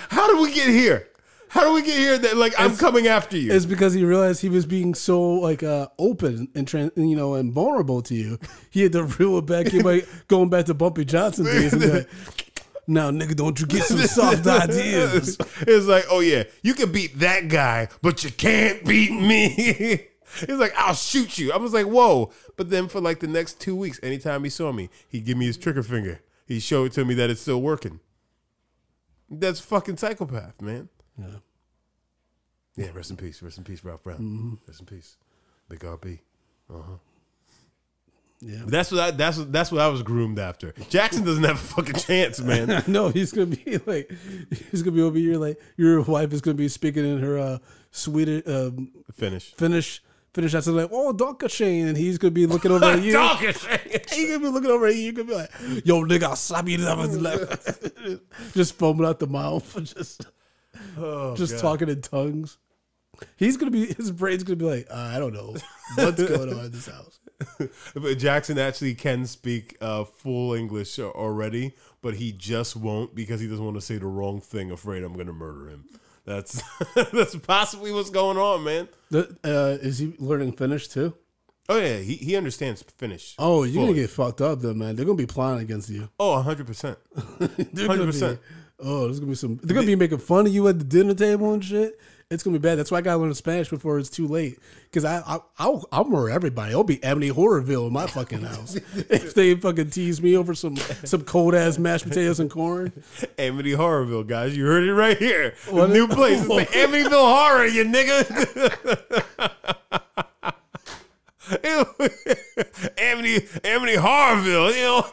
Speaker 2: How did we get here? How do we get here that like I'm coming after you?
Speaker 3: It's because he realized he was being so like open and and vulnerable to you. He had to reel it back. He like going back to Bumpy Johnson days and be like, now, nigga, don't you get some soft ideas.
Speaker 2: It's like, oh, yeah, you can beat that guy, but you can't beat me. It's like, I'll shoot you. I was like, whoa. But then for like the next 2 weeks, anytime he saw me, he'd give me his trigger finger. He'd show it to me that it's still working. That's fucking psychopath, man.
Speaker 3: Yeah.
Speaker 2: Yeah, rest in peace. Rest in peace, Ralph Brown.
Speaker 3: Mm-hmm.
Speaker 2: Rest in peace. Big RB. Uh-huh.
Speaker 3: Yeah,
Speaker 2: that's what I was groomed after. Jackson doesn't have a fucking chance, man.
Speaker 3: No, he's gonna be over here like your wife is gonna be speaking in her Swedish
Speaker 2: Finnish.
Speaker 3: That's like, oh, Donkashane, and he's gonna be looking over at you.
Speaker 2: Donkashane.
Speaker 3: He's gonna be looking over at you. You're gonna be like, yo, nigga, I'll slap you left. Just foaming out the mouth, just talking in tongues. His brain's gonna be like, I don't know what's going on in this house.
Speaker 2: But Jackson actually can speak full English already, but he just won't because he doesn't want to say the wrong thing, afraid I'm going to murder him. That's possibly what's going on, man.
Speaker 3: Is he learning Finnish too?
Speaker 2: Oh, yeah, he understands Finnish.
Speaker 3: Oh, you're going to get fucked up then, man. They're going to be plotting against you.
Speaker 2: Oh, 100%. 100%.
Speaker 3: Oh, there's going to be they're going to be making fun of you at the dinner table and shit. It's gonna be bad. That's why I gotta learn Spanish before it's too late. Because I'll murder everybody. It'll be Ebony Horrorville in my fucking house if they fucking tease me over some cold ass mashed potatoes and corn.
Speaker 2: Amityville Horrorville, guys, you heard it right here. The new place is the Amityville Horror, you nigga. Amity Horrorville,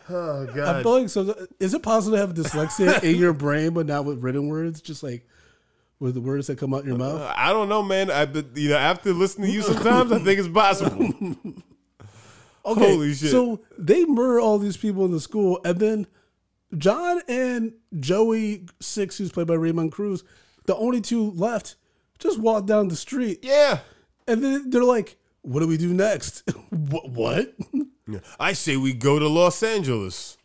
Speaker 2: Oh God!
Speaker 3: I feel like so. Is it possible to have dyslexia in your brain, but not with written words, just like with the words that come out your mouth?
Speaker 2: I don't know, man. After listening to you, sometimes I think it's possible.
Speaker 3: Okay,
Speaker 2: holy shit!
Speaker 3: So they murder all these people in the school, and then John and Joey Six, who's played by Raymond Cruz, the only two left, just walk down the street.
Speaker 2: Yeah,
Speaker 3: and then they're like, "What do we do next?" What?
Speaker 2: I say we go to Los Angeles.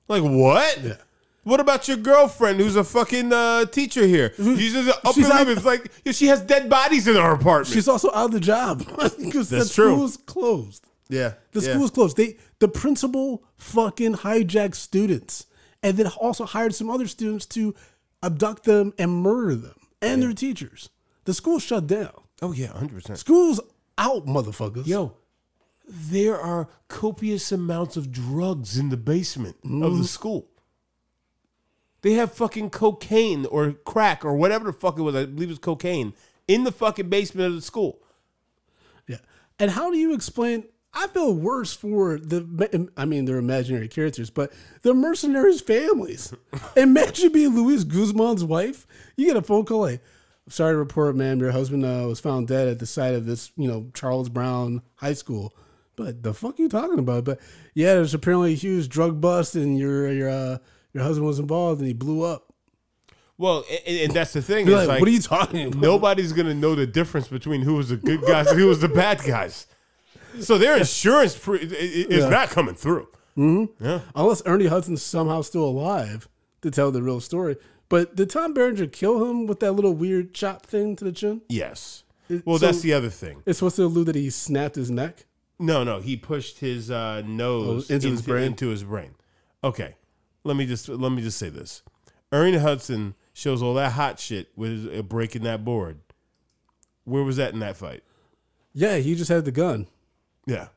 Speaker 2: Like, what?
Speaker 3: Yeah.
Speaker 2: What about your girlfriend who's a fucking teacher here? She's like she has dead bodies in her apartment.
Speaker 3: She's also out of the job because the school is closed.
Speaker 2: Yeah.
Speaker 3: The school is closed. The principal fucking hijacked students and then also hired some other students to abduct them and murder them and their teachers. The school shut down.
Speaker 2: Oh, yeah, 100%.
Speaker 3: School's out, motherfuckers.
Speaker 2: Yo, there are copious amounts of drugs in the basement of the school. They have fucking cocaine or crack or whatever the fuck it was. I believe it was cocaine in the fucking basement of the school.
Speaker 3: Yeah. And how do you explain? I feel worse for they're imaginary characters, but the mercenaries' families. Imagine being Luis Guzman's wife. You get a phone call like, sorry to report, ma'am, your husband was found dead at the site of this, Charles Brown High School. But the fuck are you talking about? But yeah, there's apparently a huge drug bust, and your husband was involved, and he blew up.
Speaker 2: Well, and that's the thing.
Speaker 3: Like, what are you talking about?
Speaker 2: Nobody's gonna know the difference between who was the good guys and who was the bad guys. So their insurance is not coming through.
Speaker 3: Mm-hmm.
Speaker 2: Yeah.
Speaker 3: Unless Ernie Hudson's somehow still alive to tell the real story. But did Tom Berenger kill him with that little weird chop thing to the chin?
Speaker 2: Yes. Well, that's the other thing.
Speaker 3: It's supposed to allude that he snapped his neck?
Speaker 2: No. He pushed his nose into his brain. Okay. Let me just say this. Ernie Hudson shows all that hot shit with breaking that board. Where was that in that fight?
Speaker 3: Yeah, he just had the gun.
Speaker 2: Yeah.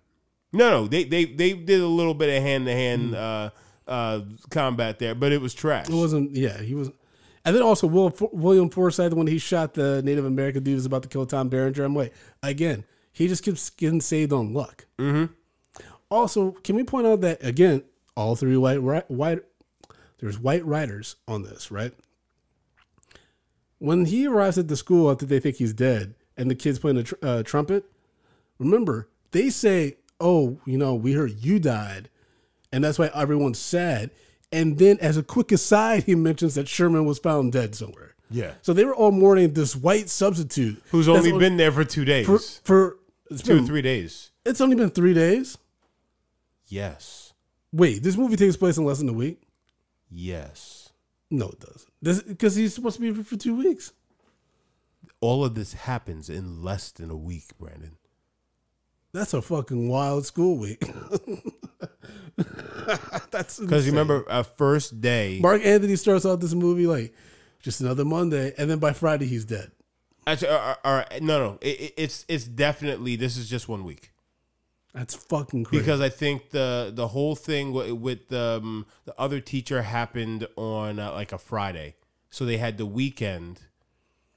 Speaker 2: No. They did a little bit of hand-to-hand combat there, but it was trash.
Speaker 3: It wasn't. Yeah, he was. And then also William Forsythe, when he shot the Native American dude who was about to kill Tom Berenger, I'm like, again, he just keeps getting saved on luck. Mm-hmm. Also, can we point out that, again, all three there's white writers on this, right? When he arrives at the school after they think he's dead and the kid's playing a trumpet, remember, they say, oh, we heard you died, and that's why everyone's sad. And then as a quick aside, he mentions that Sherman was found dead somewhere.
Speaker 2: Yeah.
Speaker 3: So they were all mourning this white substitute.
Speaker 2: Who's only been there for 2 days.
Speaker 3: For
Speaker 2: 2 or 3 days.
Speaker 3: It's only been 3 days?
Speaker 2: Yes.
Speaker 3: Wait, this movie takes place in less than a week?
Speaker 2: Yes.
Speaker 3: No, it doesn't. Because he's supposed to be for 2 weeks.
Speaker 2: All of this happens in less than a week, Brandon.
Speaker 3: That's a fucking wild school week. That's
Speaker 2: because you remember first day.
Speaker 3: Mark Anthony starts out this movie like just another Monday, and then by Friday he's dead.
Speaker 2: No. It's definitely, this is just 1 week.
Speaker 3: That's fucking crazy.
Speaker 2: Because I think the whole thing with the other teacher happened on like a Friday, so they had the weekend,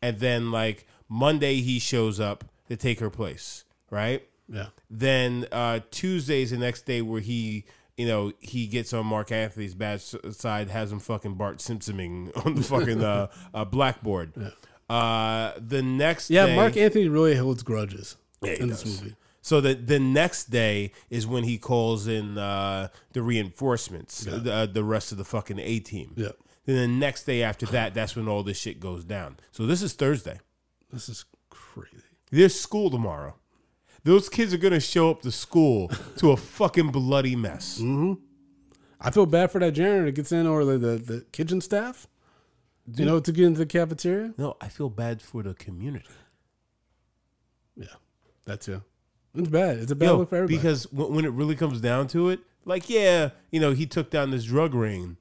Speaker 2: and then like Monday he shows up to take her place, right?
Speaker 3: Yeah. Then
Speaker 2: Tuesday's the next day where he gets on Mark Anthony's bad side, has him fucking Bart Simpsoning on the fucking blackboard. Yeah. The next day,
Speaker 3: Mark Anthony really holds grudges in this
Speaker 2: does.
Speaker 3: movie.
Speaker 2: So the next day is when he calls in the reinforcements, the rest of the fucking A team.
Speaker 3: Yeah.
Speaker 2: Then the next day after that, that's when all this shit goes down. So this is Thursday.
Speaker 3: This is crazy.
Speaker 2: There's school tomorrow. Those kids are going to show up to school to a fucking bloody mess.
Speaker 3: Mm-hmm. I feel bad for that janitor that gets in, or the kitchen staff, to get into the cafeteria.
Speaker 2: No, I feel bad for the community.
Speaker 3: Yeah, that too. It's bad. It's a bad look for everybody.
Speaker 2: Because when it really comes down to it, like, he took down this drug ring,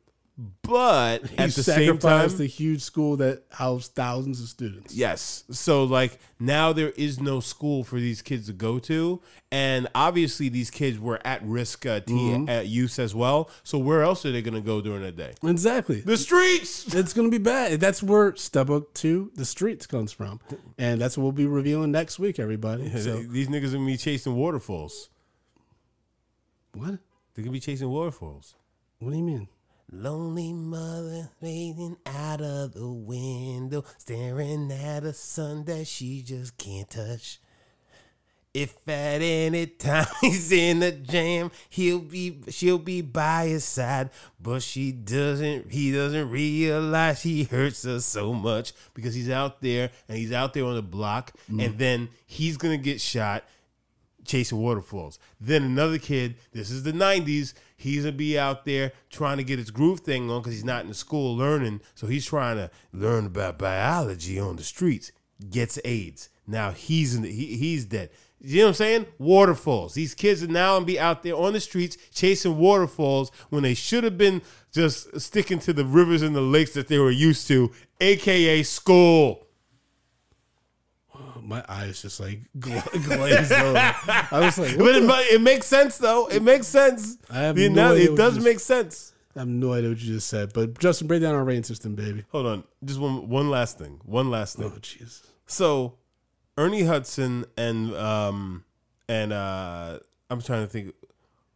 Speaker 2: but
Speaker 3: he
Speaker 2: at the same time,
Speaker 3: the huge school that housed thousands of students.
Speaker 2: Yes. So like now there is no school for these kids to go to, and obviously these kids were at risk youth as well. So where else are they going to go during the day?
Speaker 3: Exactly.
Speaker 2: The streets.
Speaker 3: It's going to be bad. That's where Step Up 2, The Streets comes from, and that's what we'll be reviewing next week, everybody. So
Speaker 2: these niggas are going to be chasing waterfalls.
Speaker 3: What?
Speaker 2: They're going to be chasing waterfalls.
Speaker 3: What do you mean?
Speaker 2: Lonely mother waiting out of the window, staring at a sun that she just can't touch. If at any time he's in a jam, she'll be by his side, but he doesn't realize he hurts her so much because he's out there on the block, and then he's gonna get shot chasing waterfalls. Then another kid, this is the 90s, he's going to be out there trying to get his groove thing on because he's not in the school learning, so he's trying to learn about biology on the streets, gets AIDS. Now he's dead. You know what I'm saying? Waterfalls. These kids are now going to be out there on the streets chasing waterfalls when they should have been just sticking to the rivers and the lakes that they were used to, a.k.a. school.
Speaker 3: My eyes just like glazed over. I was like,
Speaker 2: but it makes sense though. It makes sense.
Speaker 3: I have no idea.
Speaker 2: It does make sense.
Speaker 3: I have no idea what you just said. But Justin, break down our rating system, baby.
Speaker 2: Hold on, just one last thing. One last thing.
Speaker 3: Oh, jeez.
Speaker 2: So, Ernie Hudson and I'm trying to think.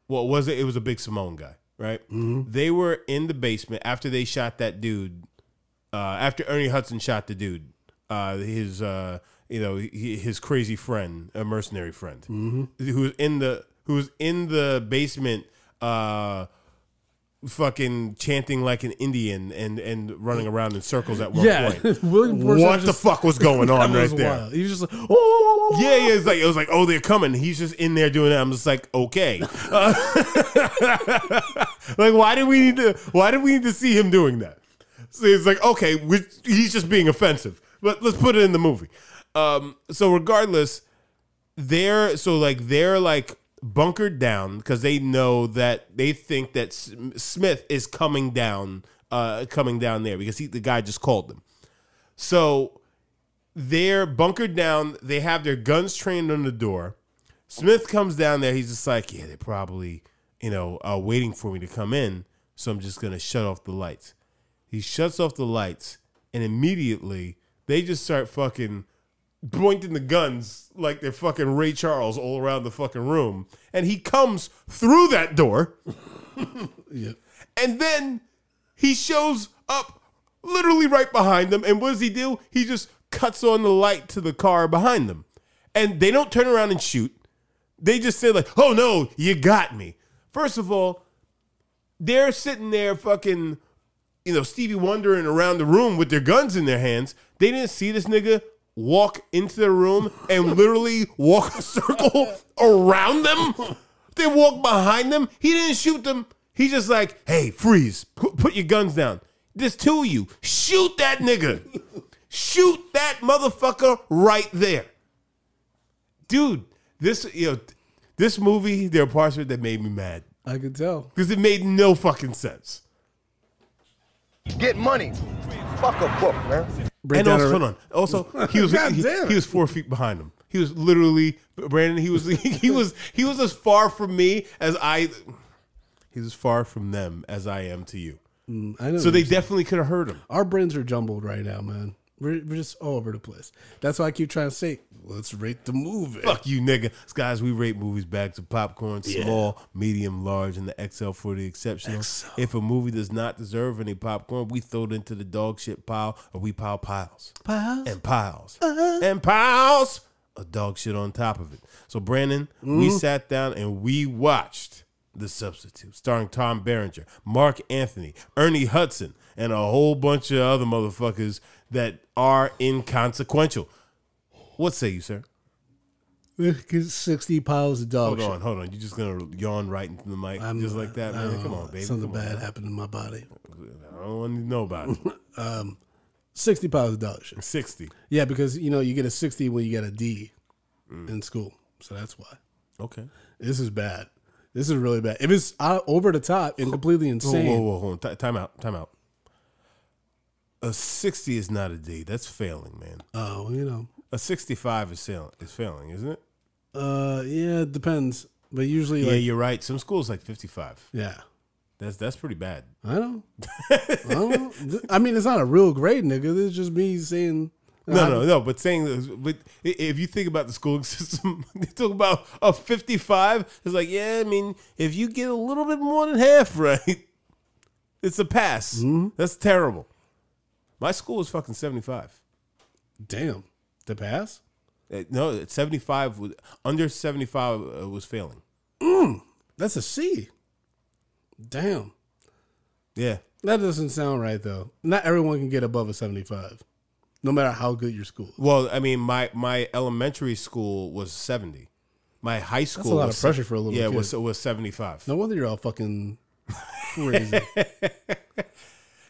Speaker 2: What was it? It was a Big Simone guy, right? Mm-hmm. They were in the basement after they shot that dude. After Ernie Hudson shot the dude, his crazy friend, a mercenary friend, mm-hmm. who was in the basement, fucking chanting like an Indian and running around in circles at one point. What the fuck was going on right there?
Speaker 3: Wild. He was just like, oh,
Speaker 2: yeah. It was like, oh, they're coming. He's just in there doing that. I'm just like, okay. Like, why did we need to see him doing that? So it's like, okay, he's just being offensive. But let's put it in the movie. So regardless, they're bunkered down because they think that Smith is coming down there because the guy just called them. So they're bunkered down. They have their guns trained on the door. Smith comes down there. He's just like, yeah, they're probably, waiting for me to come in. So I'm just going to shut off the lights. He shuts off the lights and immediately they just start fucking pointing the guns like they're fucking Ray Charles all around the fucking room. And he comes through that door.
Speaker 3: Yep.
Speaker 2: And then he shows up literally right behind them. And what does he do? He just cuts on the light to the car behind them. And they don't turn around and shoot. They just say like, oh no, you got me. First of all, they're sitting there fucking, Stevie Wondering around the room with their guns in their hands. They didn't see this nigga walk into the room and literally walk a circle around them. They walk behind them. He didn't shoot them. He just like, hey, freeze. Put your guns down. There's two of you. Shoot that nigga. Shoot that motherfucker right there. Dude, this movie, there are parts of it that made me mad.
Speaker 3: I could tell.
Speaker 2: Because it made no fucking sense.
Speaker 5: Get money. Fuck a book, man.
Speaker 2: And also, hold on. Also, he was 4 feet behind him. He was literally, Brandon, he was as far from me as he's as far from them as I am to you.
Speaker 3: I know.
Speaker 2: So they definitely could have heard him.
Speaker 3: Our brains are jumbled right now, man. We're just all over the place. That's why I keep trying to say, let's rate the movie.
Speaker 2: Fuck you, nigga. Guys, we rate movies bags of popcorn, small, medium, large, and the XL for the exceptional. If a movie does not deserve any popcorn, we throw it into the dog shit pile, or we pile piles.
Speaker 3: Piles?
Speaker 2: And piles. And piles of dog shit on top of it. So, Brandon, we sat down and we watched The Substitute, starring Tom Berenger, Mark Anthony, Ernie Hudson, and a whole bunch of other motherfuckers that are inconsequential. What say you, sir?
Speaker 3: 60 piles of dog shit.
Speaker 2: Hold on. You're just going to yawn right into the mic just like that, man? Come on, baby.
Speaker 3: Something bad happened in my body.
Speaker 2: I don't want to know about it.
Speaker 3: 60 piles of dog shit.
Speaker 2: 60.
Speaker 3: Yeah, because, you get a 60 when you get a D in school. So that's why.
Speaker 2: Okay.
Speaker 3: This is bad. This is really bad. If it's over the top and completely insane.
Speaker 2: Whoa. Hold on. Time out. A 60 is not a D. That's failing, man.
Speaker 3: Oh,
Speaker 2: A 65 is failing, isn't it?
Speaker 3: Yeah, it depends. But usually,
Speaker 2: Yeah, you're right. Some schools like 55.
Speaker 3: Yeah.
Speaker 2: That's pretty bad.
Speaker 3: I know. I mean, it's not a real grade, nigga. This is just me saying.
Speaker 2: No. But if you think about the schooling system, they talk about a 55. It's like, yeah, I mean, if you get a little bit more than half right, it's a pass. Mm-hmm. That's terrible. My school was fucking 75.
Speaker 3: Damn. To pass?
Speaker 2: No, it's 75. Under 75 was failing.
Speaker 3: That's a C. Damn.
Speaker 2: Yeah.
Speaker 3: That doesn't sound right, though. Not everyone can get above a 75, no matter how good your school is.
Speaker 2: Well, I mean, my elementary school was 70. My high school
Speaker 3: That's a lot of pressure for a little kid.
Speaker 2: Yeah, was 75.
Speaker 3: No wonder you're all fucking crazy.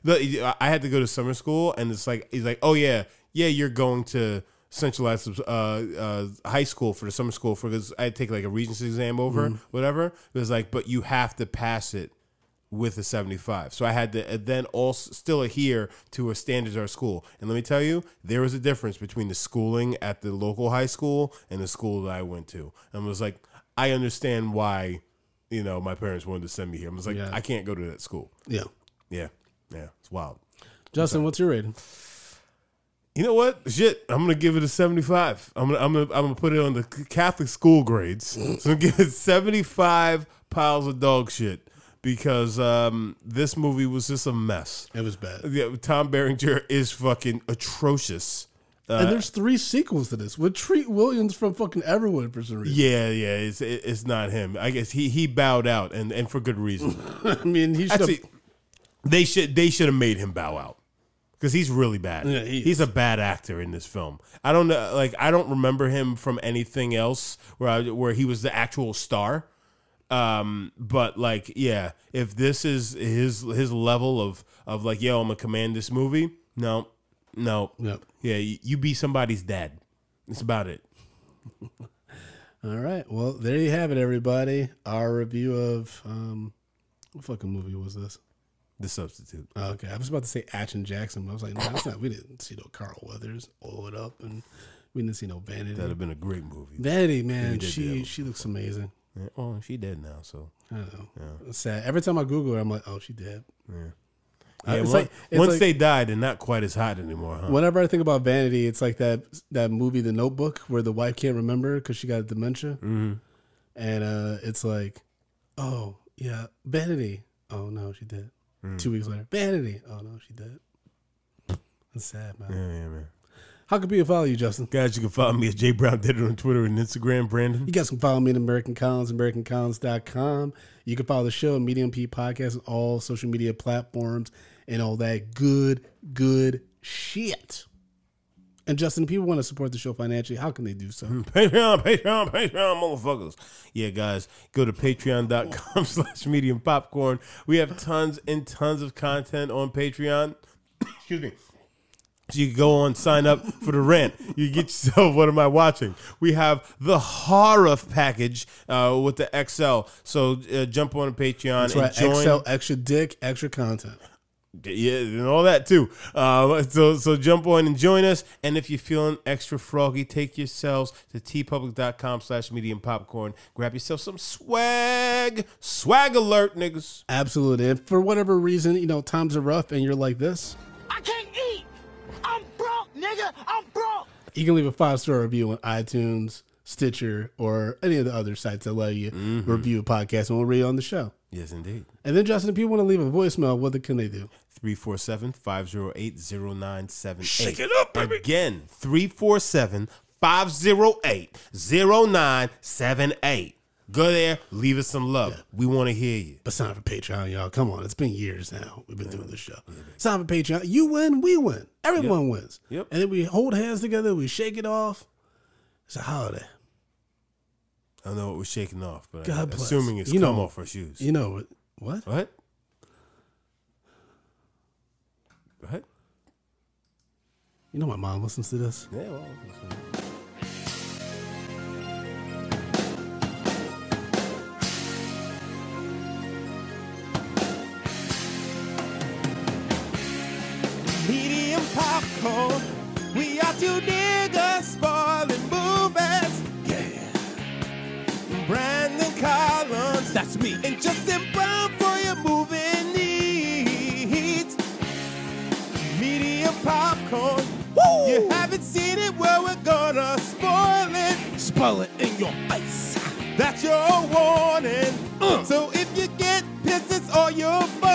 Speaker 2: I had to go to summer school, and he's like, oh yeah, you're going to centralized high school for the summer school because I had to take like a Regents exam over whatever. It was like, but you have to pass it with a 75. So I had to then also still adhere to a standards of our school. And let me tell you, there was a difference between the schooling at the local high school and the school that I went to. And I was like, I understand why, my parents wanted to send me here. I was like, I can't go to that school.
Speaker 3: Yeah.
Speaker 2: It's wild.
Speaker 3: Justin, what's your rating?
Speaker 2: You know what? Shit, I'm gonna give it a 75. I'm gonna put it on the Catholic school grades. So I'm gonna give it 75 piles of dog shit because this movie was just a mess.
Speaker 3: It was bad.
Speaker 2: Yeah, Tom Berenger is fucking atrocious.
Speaker 3: And there's 3 sequels to this with Treat Williams from fucking Everwood for some reason.
Speaker 2: Yeah, it's not him. I guess he bowed out and for good reason.
Speaker 3: I mean, he should.
Speaker 2: They should have made him bow out. Because he's really bad.
Speaker 3: Yeah,
Speaker 2: he's a bad actor in this film. I don't know, I don't remember him from anything else where he was the actual star. But if this is his level of like, yo, I'm gonna command this movie. No.
Speaker 3: Yep.
Speaker 2: Yeah, you be somebody's dad. That's about it.
Speaker 3: All right. Well, there you have it, everybody. Our review of what fucking movie was this?
Speaker 2: The Substitute.
Speaker 3: Okay, I was about to say Action Jackson, but I was like, no, that's not. We didn't see no Carl Weathers oil it up, and we didn't see no Vanity.
Speaker 2: That'd have been a great movie.
Speaker 3: Vanity, man, she looks amazing.
Speaker 2: Yeah, well, she dead now, so
Speaker 3: I don't know. Yeah. It's sad. Every time I Google her, I'm like, oh, she dead.
Speaker 2: Yeah. Yeah,
Speaker 3: It's
Speaker 2: once
Speaker 3: like-
Speaker 2: they die, they're not quite as hot anymore, huh?
Speaker 3: Whenever I think about Vanity, it's like that movie, The Notebook, where the wife can't remember because she got dementia, and it's like, oh yeah, Vanity. Oh no, she did. 2 weeks later, Vanity. Oh no, she did. That's sad, man.
Speaker 2: Yeah, man.
Speaker 3: How can people follow you, Justin?
Speaker 2: Guys, you can follow me at J Brown Did It on Twitter and Instagram. Brandon.
Speaker 3: You guys can follow me at American Collins, AmericanCollins.com. You can follow the show, Medium P Podcast, on all social media platforms and all that good shit. And Justin, if people want to support the show financially, how can they do so?
Speaker 2: Patreon, motherfuckers. Yeah, guys, go to patreon.com/medium popcorn. We have tons and tons of content on Patreon. Excuse me. So you can go on, sign up for the rant. You get yourself, what am I watching? We have the horror package with the XL. So jump on Patreon
Speaker 3: That's
Speaker 2: and
Speaker 3: right,
Speaker 2: join.
Speaker 3: XL, extra dick, extra content.
Speaker 2: Yeah, and all that too. So jump on and join us. And if you're feeling extra froggy, take yourselves to tpublic.com/medium popcorn. Grab yourself some swag. Swag alert, niggas.
Speaker 3: Absolutely. And for whatever reason, times are rough and you're like this,
Speaker 6: I can't eat. I'm broke, nigga. I'm broke.
Speaker 3: you can leave a 5-star review on iTunes, Stitcher, or any of the other sites that let you review a podcast, and we'll read it on the show.
Speaker 2: Yes, indeed.
Speaker 3: And then, Justin, if people want to leave a voicemail, what can they do?
Speaker 2: 347-508-0978.
Speaker 3: Shake it up, baby.
Speaker 2: Again, 347-508-0978. Go there, leave us some love.
Speaker 3: Yeah.
Speaker 2: We want to hear you.
Speaker 3: But sign up for Patreon, y'all. Come on. It's been years now. We've been doing this show. Sign up for Patreon. You win, we win. Everyone wins.
Speaker 2: Yep.
Speaker 3: And then we hold hands together. We shake it off. It's a holiday.
Speaker 2: I don't know what we're shaking off, but
Speaker 3: God
Speaker 2: I'm
Speaker 3: bless.
Speaker 2: assuming it's
Speaker 3: You
Speaker 2: come
Speaker 3: know-
Speaker 2: off our shoes.
Speaker 3: You know what? What?
Speaker 2: What? What?
Speaker 3: You know my mom listens to this.
Speaker 2: Yeah, well,
Speaker 1: Medium popcorn. We are two niggas spoiling movies. Yeah. Brandon Collins. That's me. And Justin Brown for your movie needs. Medium popcorn. Woo! You haven't seen it, well, we're gonna spoil it. Spoil it in your face. That's your warning. So if you get pissed, it's all your fault.